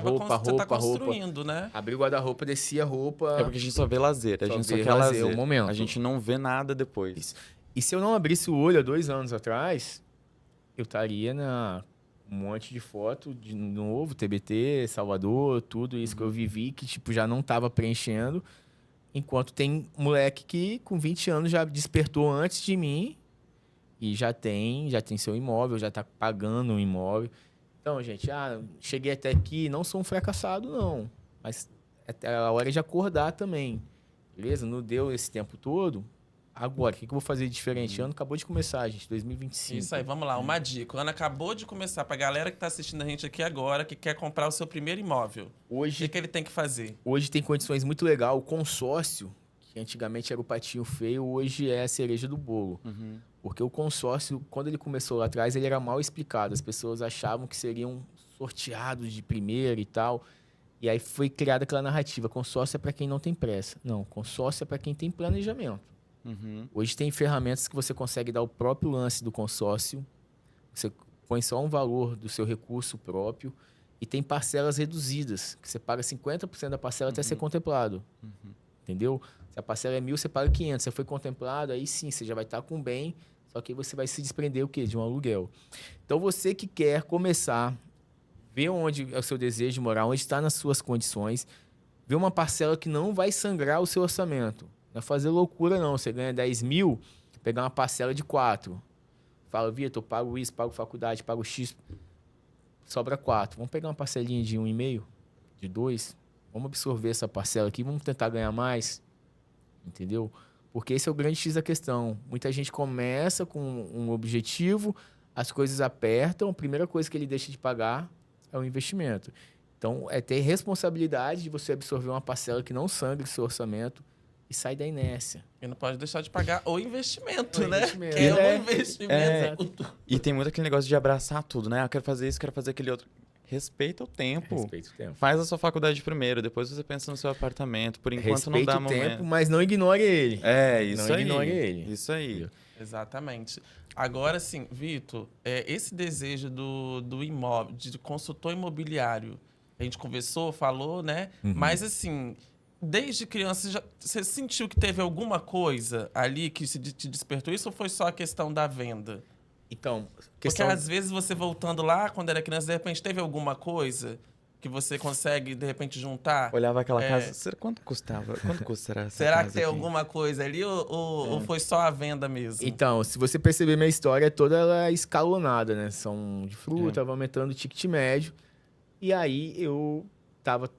roupa.
Você tá construindo, né?
Abri o guarda-roupa, descia a roupa.
É porque a gente só vê lazer, a
Só
gente só
vê
quer lazer.
o momento.
A gente não vê nada depois.
Isso. E se eu não abrisse o olho há 2 anos atrás, eu estaria na um monte de foto de novo, TBT, Salvador, tudo isso que eu vivi, que tipo já não estava preenchendo. Enquanto tem moleque que com 20 anos já despertou antes de mim e já tem seu imóvel, já está pagando um imóvel. Então, gente, cheguei até aqui, não sou um fracassado, não. Mas é a hora de acordar também. Beleza? Não deu esse tempo todo. Agora, o que eu vou fazer de diferente? O ano acabou de começar, gente, 2025.
Isso aí, vamos lá, uma dica. O ano acabou de começar. Pra galera que tá assistindo a gente aqui agora, que quer comprar o seu primeiro imóvel, o que ele tem que fazer?
Hoje tem condições muito legais. O consórcio, que antigamente era o patinho feio, hoje é a cereja do bolo. Porque o consórcio, quando ele começou lá atrás, ele era mal explicado. As pessoas achavam que seriam sorteados de primeira e tal. E aí foi criada aquela narrativa. Consórcio é para quem não tem pressa. Não, consórcio é para quem tem planejamento. Hoje tem ferramentas que você consegue dar o próprio lance do consórcio. Você põe só um valor do seu recurso próprio e tem parcelas reduzidas, que você paga 50% da parcela até ser contemplado. Entendeu? Se a parcela é 1.000, você paga 500. Se foi contemplado, aí sim, você já vai estar com bem, só que aí você vai se desprender o quê? De um aluguel. Então, você que quer começar, ver onde é o seu desejo de morar, onde está nas suas condições, vê uma parcela que não vai sangrar o seu orçamento. Não é fazer loucura, não. Você ganha 10 mil, pegar uma parcela de 4. Fala, Vitor, pago isso, pago faculdade, pago X, sobra 4. Vamos pegar uma parcelinha de 1,5, de 2. Vamos absorver essa parcela aqui, vamos tentar ganhar mais. Entendeu? Porque esse é o grande X da questão. Muita gente começa com um objetivo, as coisas apertam, a primeira coisa que ele deixa de pagar é o investimento. Então, é ter responsabilidade de você absorver uma parcela que não sangre seu orçamento e sai da inércia.
E não pode deixar de pagar o investimento,
O
né?
investimento.
Que é
É.
um investimento.
E tem muito aquele negócio de abraçar tudo, né? Eu quero fazer isso, quero fazer aquele outro. Respeita o tempo.
Respeita o tempo.
Faz a sua faculdade primeiro, depois você pensa no seu apartamento. Por enquanto
Respeita
não dá
o tempo,
momento.
mas não ignore ele.
É, isso
Não
aí.
ignore ele.
Isso aí.
Exatamente. Agora, sim, Vitor, esse desejo do imóvel, de consultor imobiliário, a gente conversou, falou, né? Mas, assim, desde criança, você sentiu que teve alguma coisa ali que te despertou isso ou foi só a questão da venda?
Então,
Porque às vezes você voltando lá, quando era criança, de repente teve alguma coisa que você consegue, de repente, juntar?
Olhava aquela casa. Quanto custava? Quanto custará essa
Será
casa
que tem
aqui?
alguma coisa ali ou foi só a venda mesmo?
Então, se você perceber, minha história é toda ela é escalonada, né? São de fruta, vai aumentando o ticket médio. E aí eu tava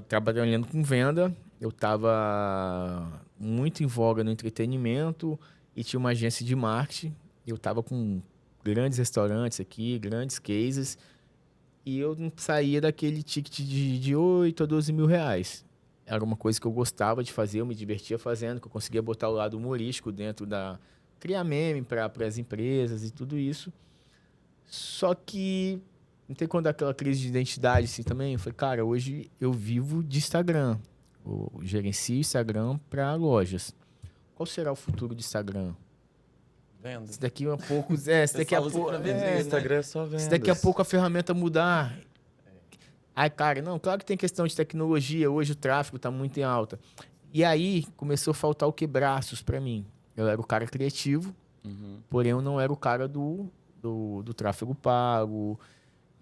trabalhando com venda, eu tava muito em voga no entretenimento e tinha uma agência de marketing. Eu tava com grandes restaurantes aqui, grandes cases, e eu não saía daquele ticket de 8 a 12 mil reais. Era uma coisa que eu gostava de fazer, eu me divertia fazendo, que eu conseguia botar o lado humorístico dentro da... criar meme para as empresas e tudo isso. Só que não tem quando aquela crise de identidade assim também. Eu falei, cara, hoje eu vivo de Instagram. Eu gerencio Instagram para lojas. Qual será o futuro do Instagram?
Venda.
Se daqui a pouco... se daqui a
Pessoal usa
pouco...
pra vender,
O
né?
Instagram é só vendas.
Se daqui a pouco a ferramenta mudar... Ai, cara, não, claro que tem questão de tecnologia. Hoje o tráfego está muito em alta. E aí começou a faltar o quebraços para mim. Eu era o cara criativo, porém eu não era o cara do tráfego pago.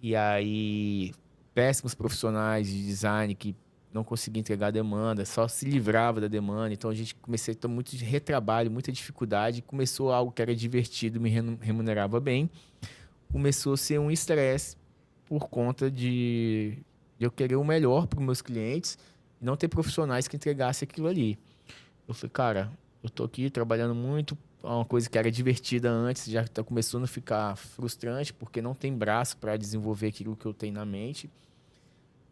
E aí, péssimos profissionais de design que não conseguiam entregar a demanda, só se livrava da demanda. Então a gente comecei a ter muito de retrabalho, muita dificuldade. Começou algo que era divertido, me remunerava bem. Começou a ser um estresse por conta de eu querer o melhor para os meus clientes e não ter profissionais que entregassem aquilo ali. Eu falei, cara, eu tô aqui trabalhando muito, uma coisa que era divertida antes, já está começando a ficar frustrante, porque não tem braço para desenvolver aquilo que eu tenho na mente.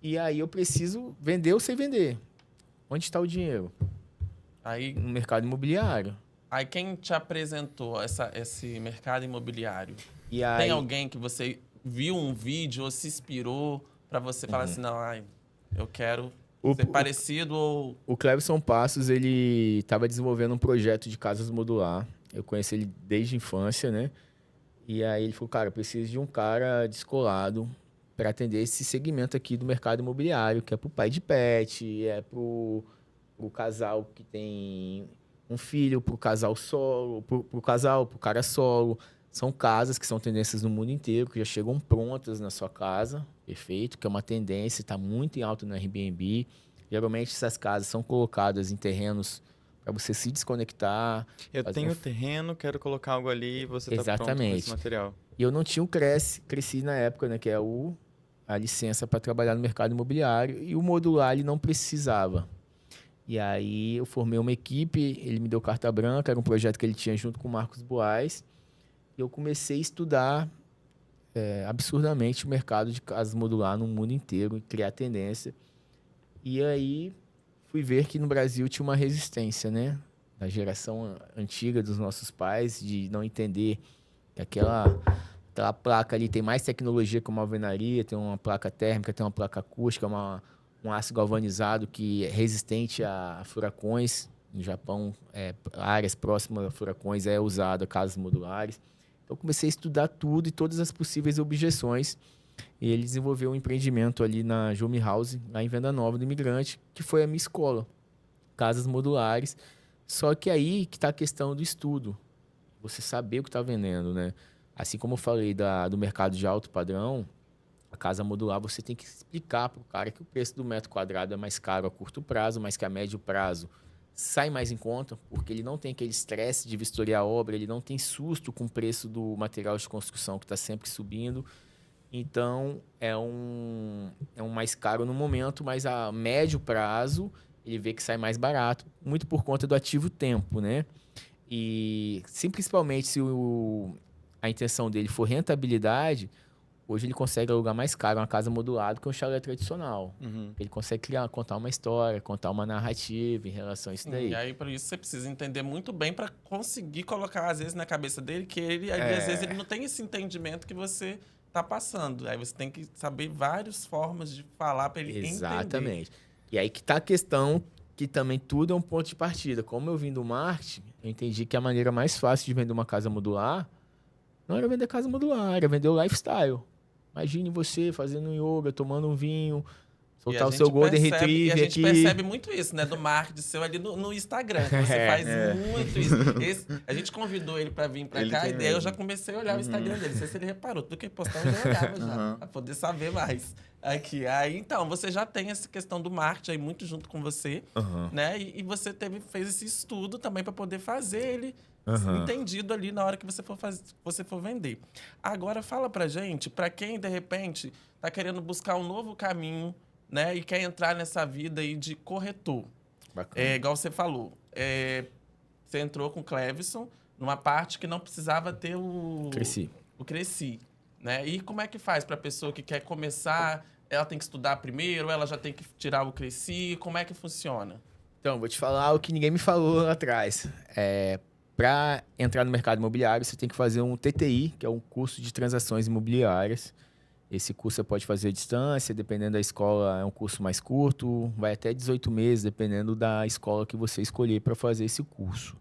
E aí eu preciso vender ou sem vender. Onde está o dinheiro?
Aí,
No mercado imobiliário.
aí quem te apresentou esse mercado imobiliário?
E aí,
Tem alguém que você viu um vídeo ou se inspirou para você falar assim, não, eu quero ser parecido ou...
O Clebson Passos, ele estava desenvolvendo um projeto de casas modular. Eu conheci ele desde a infância, né? E aí ele falou, cara, eu preciso de um cara descolado para atender esse segmento aqui do mercado imobiliário, que é para o pai de pet, é para o casal que tem um filho, para o casal solo, para o cara solo. São casas que são tendências no mundo inteiro, que já chegam prontas na sua casa, perfeito, que é uma tendência, está muito em alta no Airbnb. Geralmente essas casas são colocadas em terrenos para você se desconectar.
Eu
fazer
tenho terreno, quero colocar algo ali e você tá pronto com
Exatamente.
esse material.
E eu não tinha o cresci na época, né, que é a licença para trabalhar no mercado imobiliário, e o modular ele não precisava. E aí eu formei uma equipe, ele me deu carta branca, era um projeto que ele tinha junto com o Marcos Boaz, e eu comecei a estudar absurdamente o mercado de casas modular no mundo inteiro, e criar tendência. E aí fui ver que no Brasil tinha uma resistência, né, da geração antiga dos nossos pais, de não entender que aquela placa ali tem mais tecnologia que uma alvenaria, tem uma placa térmica, tem uma placa acústica, um aço galvanizado que é resistente a furacões. No Japão, áreas próximas a furacões é usado casas modulares. Então, eu comecei a estudar tudo e todas as possíveis objeções. E ele desenvolveu um empreendimento ali na Jome House, lá em Venda Nova do Imigrante, que foi a minha escola. Casas modulares. Só que aí que está a questão do estudo. Você saber o que está vendendo, né? Assim como eu falei do mercado de alto padrão, A casa modular, você tem que explicar para o cara que o preço do metro quadrado é mais caro a curto prazo, mas que a médio prazo sai mais em conta, porque ele não tem aquele estresse de vistoriar a obra, ele não tem susto com o preço do material de construção que está sempre subindo. Então, é um mais caro no momento, mas a médio prazo ele vê que sai mais barato, muito por conta do ativo tempo, né? E, sim, principalmente, se a intenção dele for rentabilidade, hoje ele consegue alugar mais caro uma casa modular do que um chalé tradicional. Ele consegue contar uma história, contar uma narrativa em relação a isso daí.
E aí, por isso, você precisa entender muito bem para conseguir colocar, às vezes, na cabeça dele que ele, às vezes, ele não tem esse entendimento que você está passando. Aí você tem que saber várias formas de falar para ele entender.
Exatamente. E aí que tá a questão, que também tudo é um ponto de partida. Como eu vim do marketing, eu entendi que a maneira mais fácil de vender uma casa modular não era vender casa modular, era vender o lifestyle. Imagine você fazendo yoga, tomando um vinho, soltar o seu Golden Retriever
e a gente
aqui.
percebe muito isso, né? Do marketing seu ali no Instagram. Que você faz muito isso. A gente convidou ele para vir para cá e daí eu já comecei a olhar o Instagram dele. Não sei se ele reparou. Tudo que ele postava eu já olhava já, para poder saber mais. Aqui. Aí, então, você já tem essa questão do marketing aí muito junto com você, né? E você fez esse estudo também para poder fazer ele entendido ali na hora que você for vender. Agora, fala pra gente, para quem, de repente, tá querendo buscar um novo caminho, né? E quer entrar nessa vida aí de corretor.
Bacana.
Igual você falou. Você entrou com o Cleverson numa parte que não precisava ter o Cresci, né? E como é que faz para a pessoa que quer começar? Ela tem que estudar primeiro? Ela já tem que tirar o Cresci? Como é que funciona?
Então, vou te falar o que ninguém me falou lá atrás. Para entrar no mercado imobiliário, você tem que fazer um TTI, que é um curso de transações imobiliárias. Esse curso você pode fazer à distância, dependendo da escola, é um curso mais curto, vai até 18 meses, dependendo da escola que você escolher para fazer esse curso.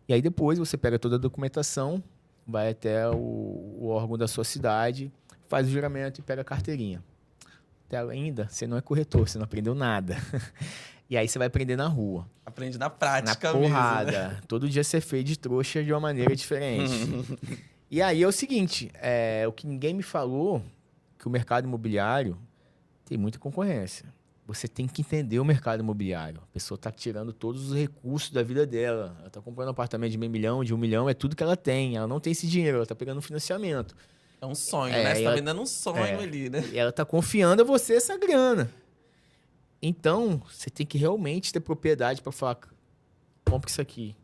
E aí depois você pega toda a documentação, vai até o órgão da sua cidade, faz o juramento e pega a carteirinha. Até ainda, você não é corretor, você não aprendeu nada. E aí você vai aprender na rua.
Aprende na prática
na porrada.
mesmo, né?
Todo dia você fez de trouxa de uma maneira diferente. E aí é o seguinte, o que ninguém me falou, que o mercado imobiliário tem muita concorrência. Você tem que entender o mercado imobiliário. A pessoa está tirando todos os recursos da vida dela. Ela está comprando um apartamento de meio milhão, de 1 milhão, é tudo que ela tem. Ela não tem esse dinheiro, ela está pegando um financiamento.
É um sonho, né? Você tá vendendo um sonho ali, né?
E ela está confiando a você essa grana. Então, você tem que realmente ter propriedade para falar, compre isso aqui,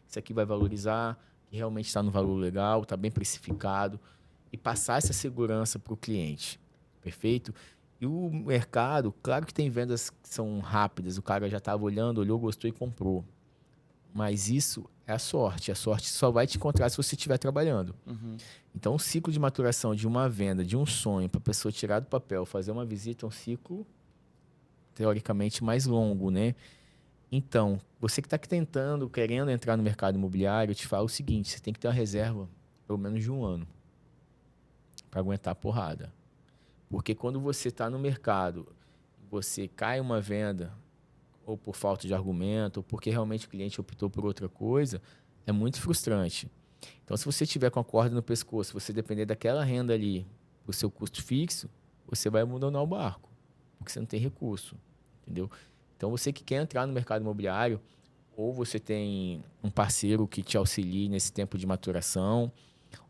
isso aqui vai valorizar, que realmente está no valor legal, está bem precificado, e passar essa segurança para o cliente, perfeito? E o mercado, claro que tem vendas que são rápidas, o cara já estava olhando, olhou, gostou e comprou. Mas isso é a sorte só vai te encontrar se você estiver trabalhando. Então, o ciclo de maturação de uma venda, de um sonho, para a pessoa tirar do papel, fazer uma visita, é um ciclo teoricamente mais longo, né? Então, você que está tentando, querendo entrar no mercado imobiliário, eu te falo o seguinte, você tem que ter uma reserva pelo menos de 1 ano para aguentar a porrada. Porque quando você está no mercado, você cai uma venda, ou por falta de argumento, ou porque realmente o cliente optou por outra coisa, é muito frustrante. Então, se você tiver com a corda no pescoço, você depender daquela renda ali, o seu custo fixo, você vai abandonar o barco, porque você não tem recurso. Entendeu? Então, você que quer entrar no mercado imobiliário, ou você tem um parceiro que te auxilie nesse tempo de maturação,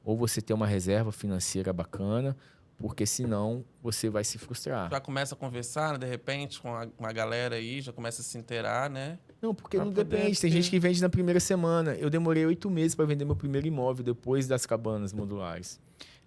ou você tem uma reserva financeira bacana, porque senão você vai se frustrar.
Já começa a conversar, né, de repente, com uma galera aí, já começa a se inteirar, né?
Não, porque não depende. Tem gente que vende na primeira semana. Eu demorei 8 meses para vender meu primeiro imóvel depois das cabanas modulares.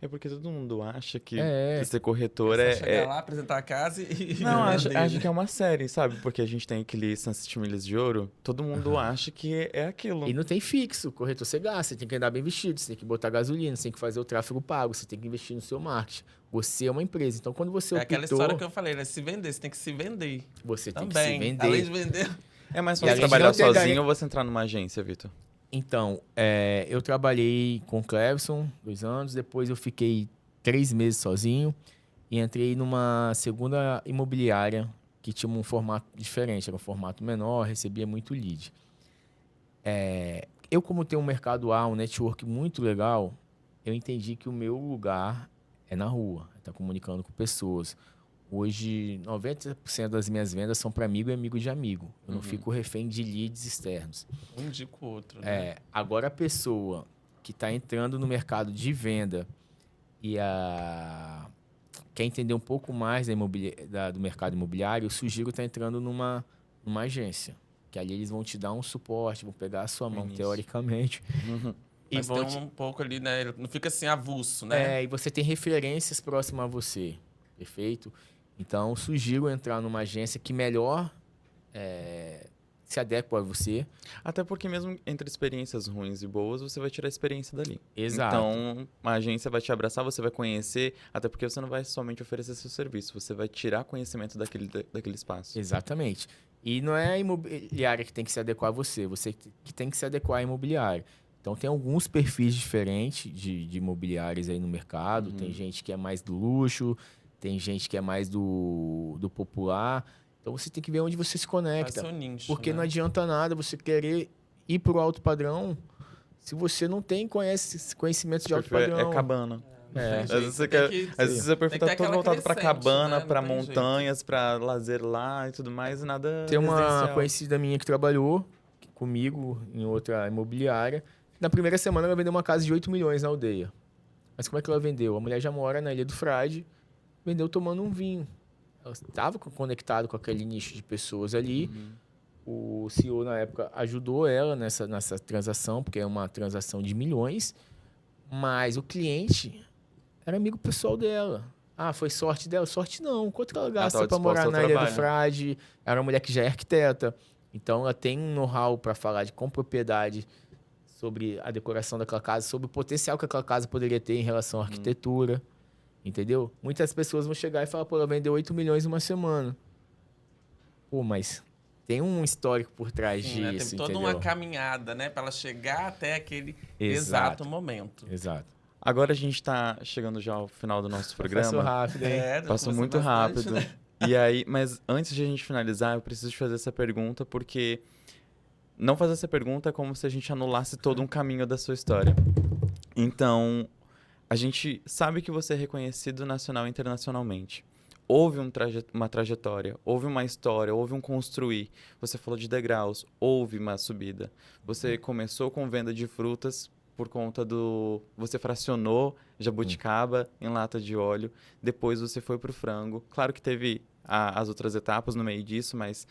É porque todo mundo acha que
É.
ser corretor
Só
é...
chegar lá, apresentar a casa e...
Não,
vender,
acho
né?
que é uma série, sabe? Porque a gente tem aquele Sunset Milhas de Ouro, todo mundo acha que é aquilo.
E não tem fixo. Corretor você gasta, você tem que andar bem vestido, você tem que botar gasolina, você tem que fazer o tráfego pago, você tem que investir no seu marketing. Você é uma empresa. Então, quando você
É
optou,
aquela história que eu falei, né? Se vender, você tem que se vender.
você tem
Também.
que se vender.
Além de vender...
É mais
E a
fácil
gente
trabalhar
não tem
sozinho
ganho-
ou você entrar numa agência, Vitor?
Então, eu trabalhei com o Cleverson 2 anos, depois eu fiquei 3 meses sozinho e entrei numa segunda imobiliária que tinha um formato diferente, era um formato menor, recebia muito lead. Eu, como tenho um mercado A, um network muito legal, eu entendi que o meu lugar é na rua, tá comunicando com pessoas. Hoje, 90% das minhas vendas são para amigo e amigo de amigo. Eu não fico refém de leads externos.
Um indica o outro, né?
Agora a pessoa que está entrando no mercado de venda e quer entender um pouco mais do mercado imobiliário, eu sugiro estar entrando numa agência. Que ali eles vão te dar um suporte, vão pegar a sua mão, teoricamente. E
Mas
vão
tem um pouco ali, né? Não fica assim avulso, né?
e você tem referências próximas a você. Perfeito? Então, sugiro entrar numa agência que melhor se adequa a você.
Até porque mesmo entre experiências ruins e boas, você vai tirar a experiência dali.
Exato.
Então, a agência vai te abraçar, você vai conhecer, até porque você não vai somente oferecer seu serviço, você vai tirar conhecimento daquele espaço.
Exatamente. E não é a imobiliária que tem que se adequar a você, você que tem que se adequar à imobiliária. Então, tem alguns perfis diferentes de imobiliários aí no mercado. Tem gente que é mais do luxo, tem gente que é mais do popular. Então, você tem que ver onde você se conecta.
Faz seu nicho,
Porque
né?
não adianta nada você querer ir para o alto padrão se você não tem conhecimento de alto padrão.
É cabana.
Tem
Às
jeito,
vezes você
tem
quer,
que-
às vezes seu perfil
tem que
tá
ter
todo
aquela
voltado pra
crescente,
cabana,
né?
pra
Não tem jeito.
montanhas, pra lazer lá e tudo mais, e nada
Tem uma
residencial.
conhecida minha que trabalhou comigo em outra imobiliária. Na primeira semana, ela vendeu uma casa de 8 milhões na aldeia. Mas como é que ela vendeu? A mulher já mora na Ilha do Frade, vendeu tomando um vinho. Ela estava conectada com aquele nicho de pessoas ali. O CEO, na época, ajudou ela nessa transação, porque é uma transação de milhões. Mas o cliente era amigo pessoal dela. Ah, foi sorte dela? Sorte não. Quanto que ela gasta
tava
para morar
disposta
na
ao
Ilha do
trabalho.
Frade? Era uma mulher que já é arquiteta. Então, ela tem um know-how para falar com propriedade sobre a decoração daquela casa, sobre o potencial que aquela casa poderia ter em relação à arquitetura. Entendeu? Muitas pessoas vão chegar e falar, pô, ela vendeu 8 milhões em uma semana. Pô, mas tem um histórico por trás
Sim, né?
disso,
Tem toda
entendeu?
uma caminhada, né? Para ela chegar até aquele
Exato.
exato momento.
Exato.
Agora a gente tá chegando já ao final do nosso programa.
Passou rápido, hein?
Passou
conversou
muito
bastante,
rápido.
né?
E aí, mas antes de a gente finalizar, eu preciso te fazer essa pergunta, porque não fazer essa pergunta é como se a gente anulasse todo um caminho da sua história. Então, a gente sabe que você é reconhecido nacional e internacionalmente. Houve uma trajetória, houve uma história, houve um construir. Você falou de degraus, houve uma subida. Você começou com venda de frutas por conta do... Você fracionou jabuticaba em lata de óleo. Depois você foi para o frango. Claro que teve as outras etapas no meio disso, mas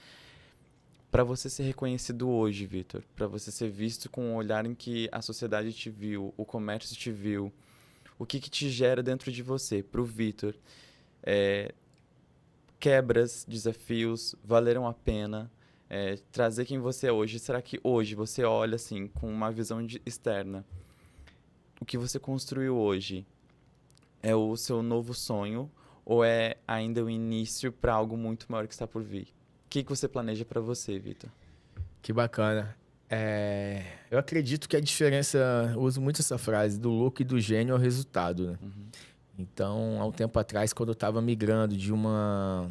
para você ser reconhecido hoje, Vitor, para você ser visto com o olhar em que a sociedade te viu, o comércio te viu, o que te gera dentro de você, para o Vitor? Quebras, desafios, valeram a pena? Trazer quem você é hoje. Será que hoje você olha assim, com uma visão externa? O que você construiu hoje é o seu novo sonho ou é ainda o início para algo muito maior que está por vir? O que você planeja para você, Vitor?
Que bacana. Eu acredito que a diferença, eu uso muito essa frase, do louco e do gênio é o resultado, né? Então, há um tempo atrás, quando eu estava migrando de uma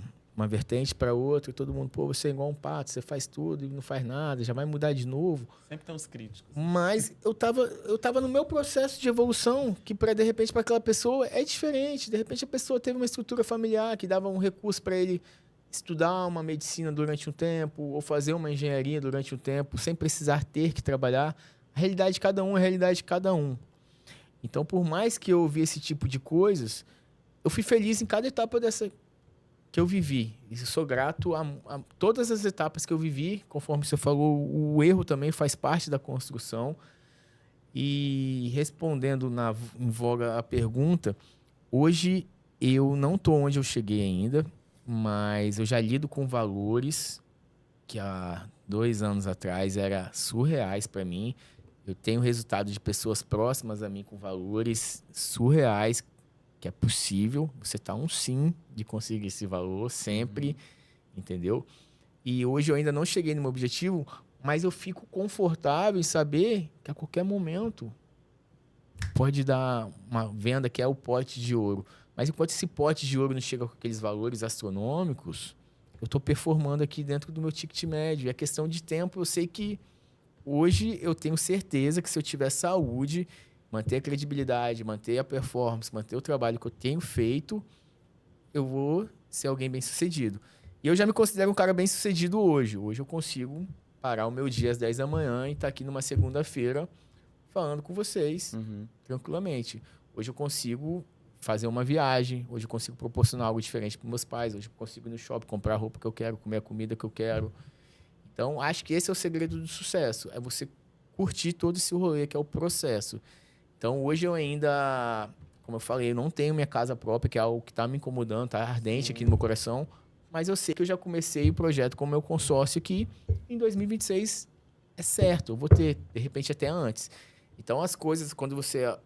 vertente para outra, todo mundo, pô, você é igual um pato, você faz tudo e não faz nada, já vai mudar de novo.
Sempre tem uns críticos.
Mas eu tava no meu processo de evolução, que de repente para aquela pessoa é diferente. De repente a pessoa teve uma estrutura familiar que dava um recurso para ele estudar uma medicina durante um tempo ou fazer uma engenharia durante um tempo, sem precisar ter que trabalhar. A realidade de cada um é a realidade de cada um. Então, por mais que eu ouvi esse tipo de coisas, eu fui feliz em cada etapa dessa que eu vivi. E sou grato a todas as etapas que eu vivi. Conforme você falou, o erro também faz parte da construção. E respondendo em voga a pergunta, hoje eu não estou onde eu cheguei ainda, mas eu já lido com valores que há 2 anos atrás eram surreais para mim. Eu tenho resultado de pessoas próximas a mim com valores surreais, que é possível. Você está um sim de conseguir esse valor sempre, entendeu? E hoje eu ainda não cheguei no meu objetivo, mas eu fico confortável em saber que a qualquer momento pode dar uma venda que é o pote de ouro. Mas enquanto esse pote de ouro não chega com aqueles valores astronômicos, eu estou performando aqui dentro do meu ticket médio. É questão de tempo. Eu sei que hoje eu tenho certeza que se eu tiver saúde, manter a credibilidade, manter a performance, manter o trabalho que eu tenho feito, eu vou ser alguém bem-sucedido. E eu já me considero um cara bem-sucedido hoje. Hoje eu consigo parar o meu dia às 10 da manhã e estar aqui numa segunda-feira falando com vocês tranquilamente. Hoje eu consigo fazer uma viagem, hoje eu consigo proporcionar algo diferente para meus pais, hoje eu consigo ir no shopping, comprar a roupa que eu quero, comer a comida que eu quero. Então, acho que esse é o segredo do sucesso, é você curtir todo esse rolê, que é o processo. Então, hoje eu ainda, como eu falei, eu não tenho minha casa própria, que é algo que está me incomodando, está ardente aqui no meu coração, mas eu sei que eu já comecei o projeto com o meu consórcio, que em 2026 é certo, eu vou ter, de repente, até antes. Então, as coisas, quando você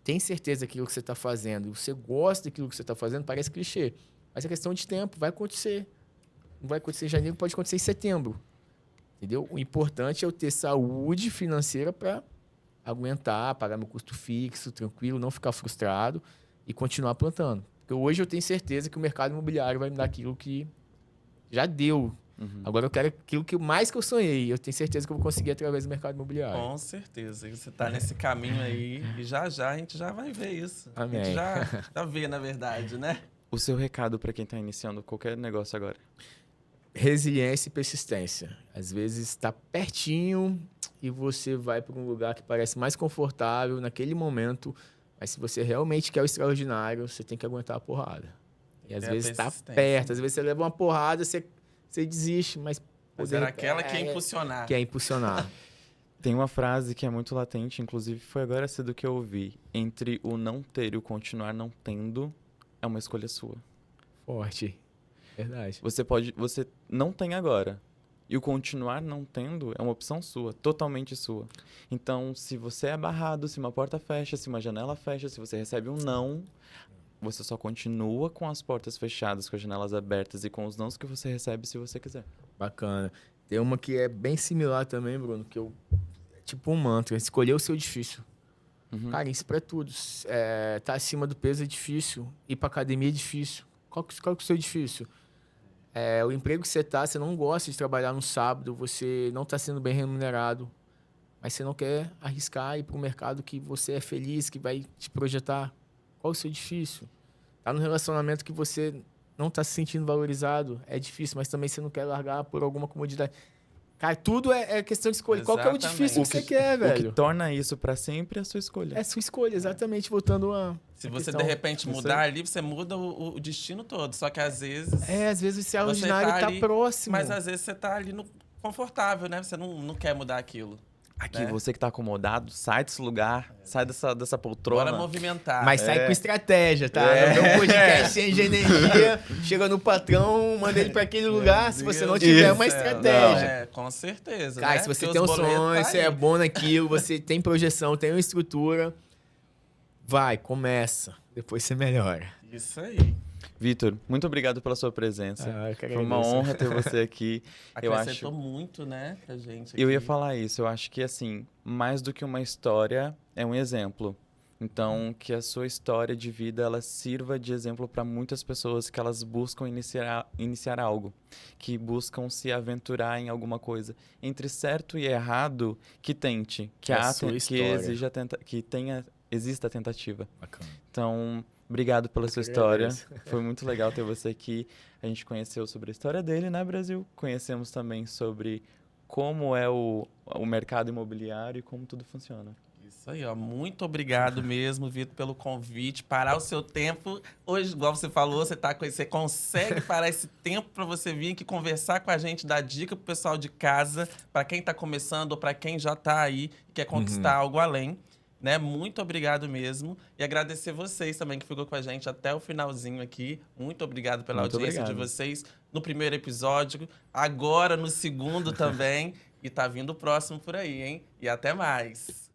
tem certeza daquilo que você está fazendo, você gosta daquilo que você está fazendo, parece clichê, mas é questão de tempo, vai acontecer. Não vai acontecer em janeiro, pode acontecer em setembro. Entendeu? O importante é eu ter saúde financeira para aguentar, pagar meu custo fixo, tranquilo, não ficar frustrado e continuar plantando. Porque hoje eu tenho certeza que o mercado imobiliário vai me dar aquilo que já deu. Agora eu quero aquilo que mais que eu sonhei. Eu tenho certeza que eu vou conseguir através do mercado imobiliário.
Com certeza. E você está nesse caminho aí e já a gente já vai ver isso.
Amém.
A gente já vê, na verdade, né?
O seu recado para quem está iniciando qualquer negócio agora?
Resiliência e persistência. Às vezes está pertinho e você vai para um lugar que parece mais confortável naquele momento, mas se você realmente quer o extraordinário, você tem que aguentar a porrada. E às vezes está perto, às vezes você leva uma porrada, você desiste, mas...
Mas era aquela que é impulsionar.
Que é impulsionar.
Tem uma frase que é muito latente, inclusive foi agora cedo que eu ouvi. Entre o não ter e o continuar não tendo, é uma escolha sua.
Forte. Verdade.
Você não tem agora. E o continuar não tendo é uma opção sua, totalmente sua. Então, se você é barrado, se uma porta fecha, se uma janela fecha, se você recebe um não, você só continua com as portas fechadas, com as janelas abertas e com os nãos que você recebe se você quiser.
Bacana. Tem uma que é bem similar também, Bruno, que eu... Tipo um mantra, escolher o seu difícil. Cara, isso pra tudo. Tá acima do peso é difícil. Ir pra academia é difícil. Qual que é o seu difícil? O emprego que você não gosta de trabalhar no sábado, você não está sendo bem remunerado, mas você não quer arriscar ir para um mercado que você é feliz, que vai te projetar. Qual o seu difícil? Tá no relacionamento que você não está se sentindo valorizado, é difícil, mas também você não quer largar por alguma comodidade. Cara, tudo é questão de escolha. Qual que é o difícil que você quer, velho?
O que torna isso para sempre é a sua escolha.
É a sua escolha, exatamente, voltando a...
Se você, de repente, mudar ali, você muda o destino todo. Só que, às vezes...
às vezes o extraordinário tá próximo.
Mas, às vezes, você tá ali no confortável, né? Você não quer mudar aquilo.
Aqui, você que tá acomodado, sai desse lugar, sai dessa poltrona.
Bora movimentar.
Mas sai com estratégia, tá? No meu podcast Change de Energia, chega no patrão, manda ele pra aquele lugar, se você não tiver uma estratégia.
Com certeza.
Cara,
né?
se você
porque
tem um sonho,
tá
você é bom naquilo, você tem projeção, tem uma estrutura, vai, começa. Depois você melhora.
Isso aí.
Vitor, muito obrigado pela sua presença. Foi uma honra ter você aqui.
Acrescentou muito, né, pra gente aqui.
Eu ia falar isso. Eu acho que, assim, mais do que uma história, é um exemplo. Então, que a sua história de vida, ela sirva de exemplo para muitas pessoas que elas buscam iniciar algo, que buscam se aventurar em alguma coisa. Entre certo e errado, que tente, que exista a tentativa.
Bacana.
Então, obrigado pela sua história. Foi muito legal ter você aqui. A gente conheceu sobre a história dele, né, Brasil? Conhecemos também sobre como é o mercado imobiliário e como tudo funciona.
Isso aí, ó. Muito obrigado mesmo, Vitor, pelo convite. Parar o seu tempo. Hoje, igual você falou, você consegue parar esse tempo para você vir aqui conversar com a gente, dar dica pro pessoal de casa, para quem está começando ou para quem já está aí e quer conquistar algo além. Né? Muito obrigado mesmo. E agradecer vocês também que ficou com a gente até o finalzinho aqui. Muito obrigado pela audiência de vocês no primeiro episódio, agora no segundo também. E tá vindo o próximo por aí, hein? E até mais.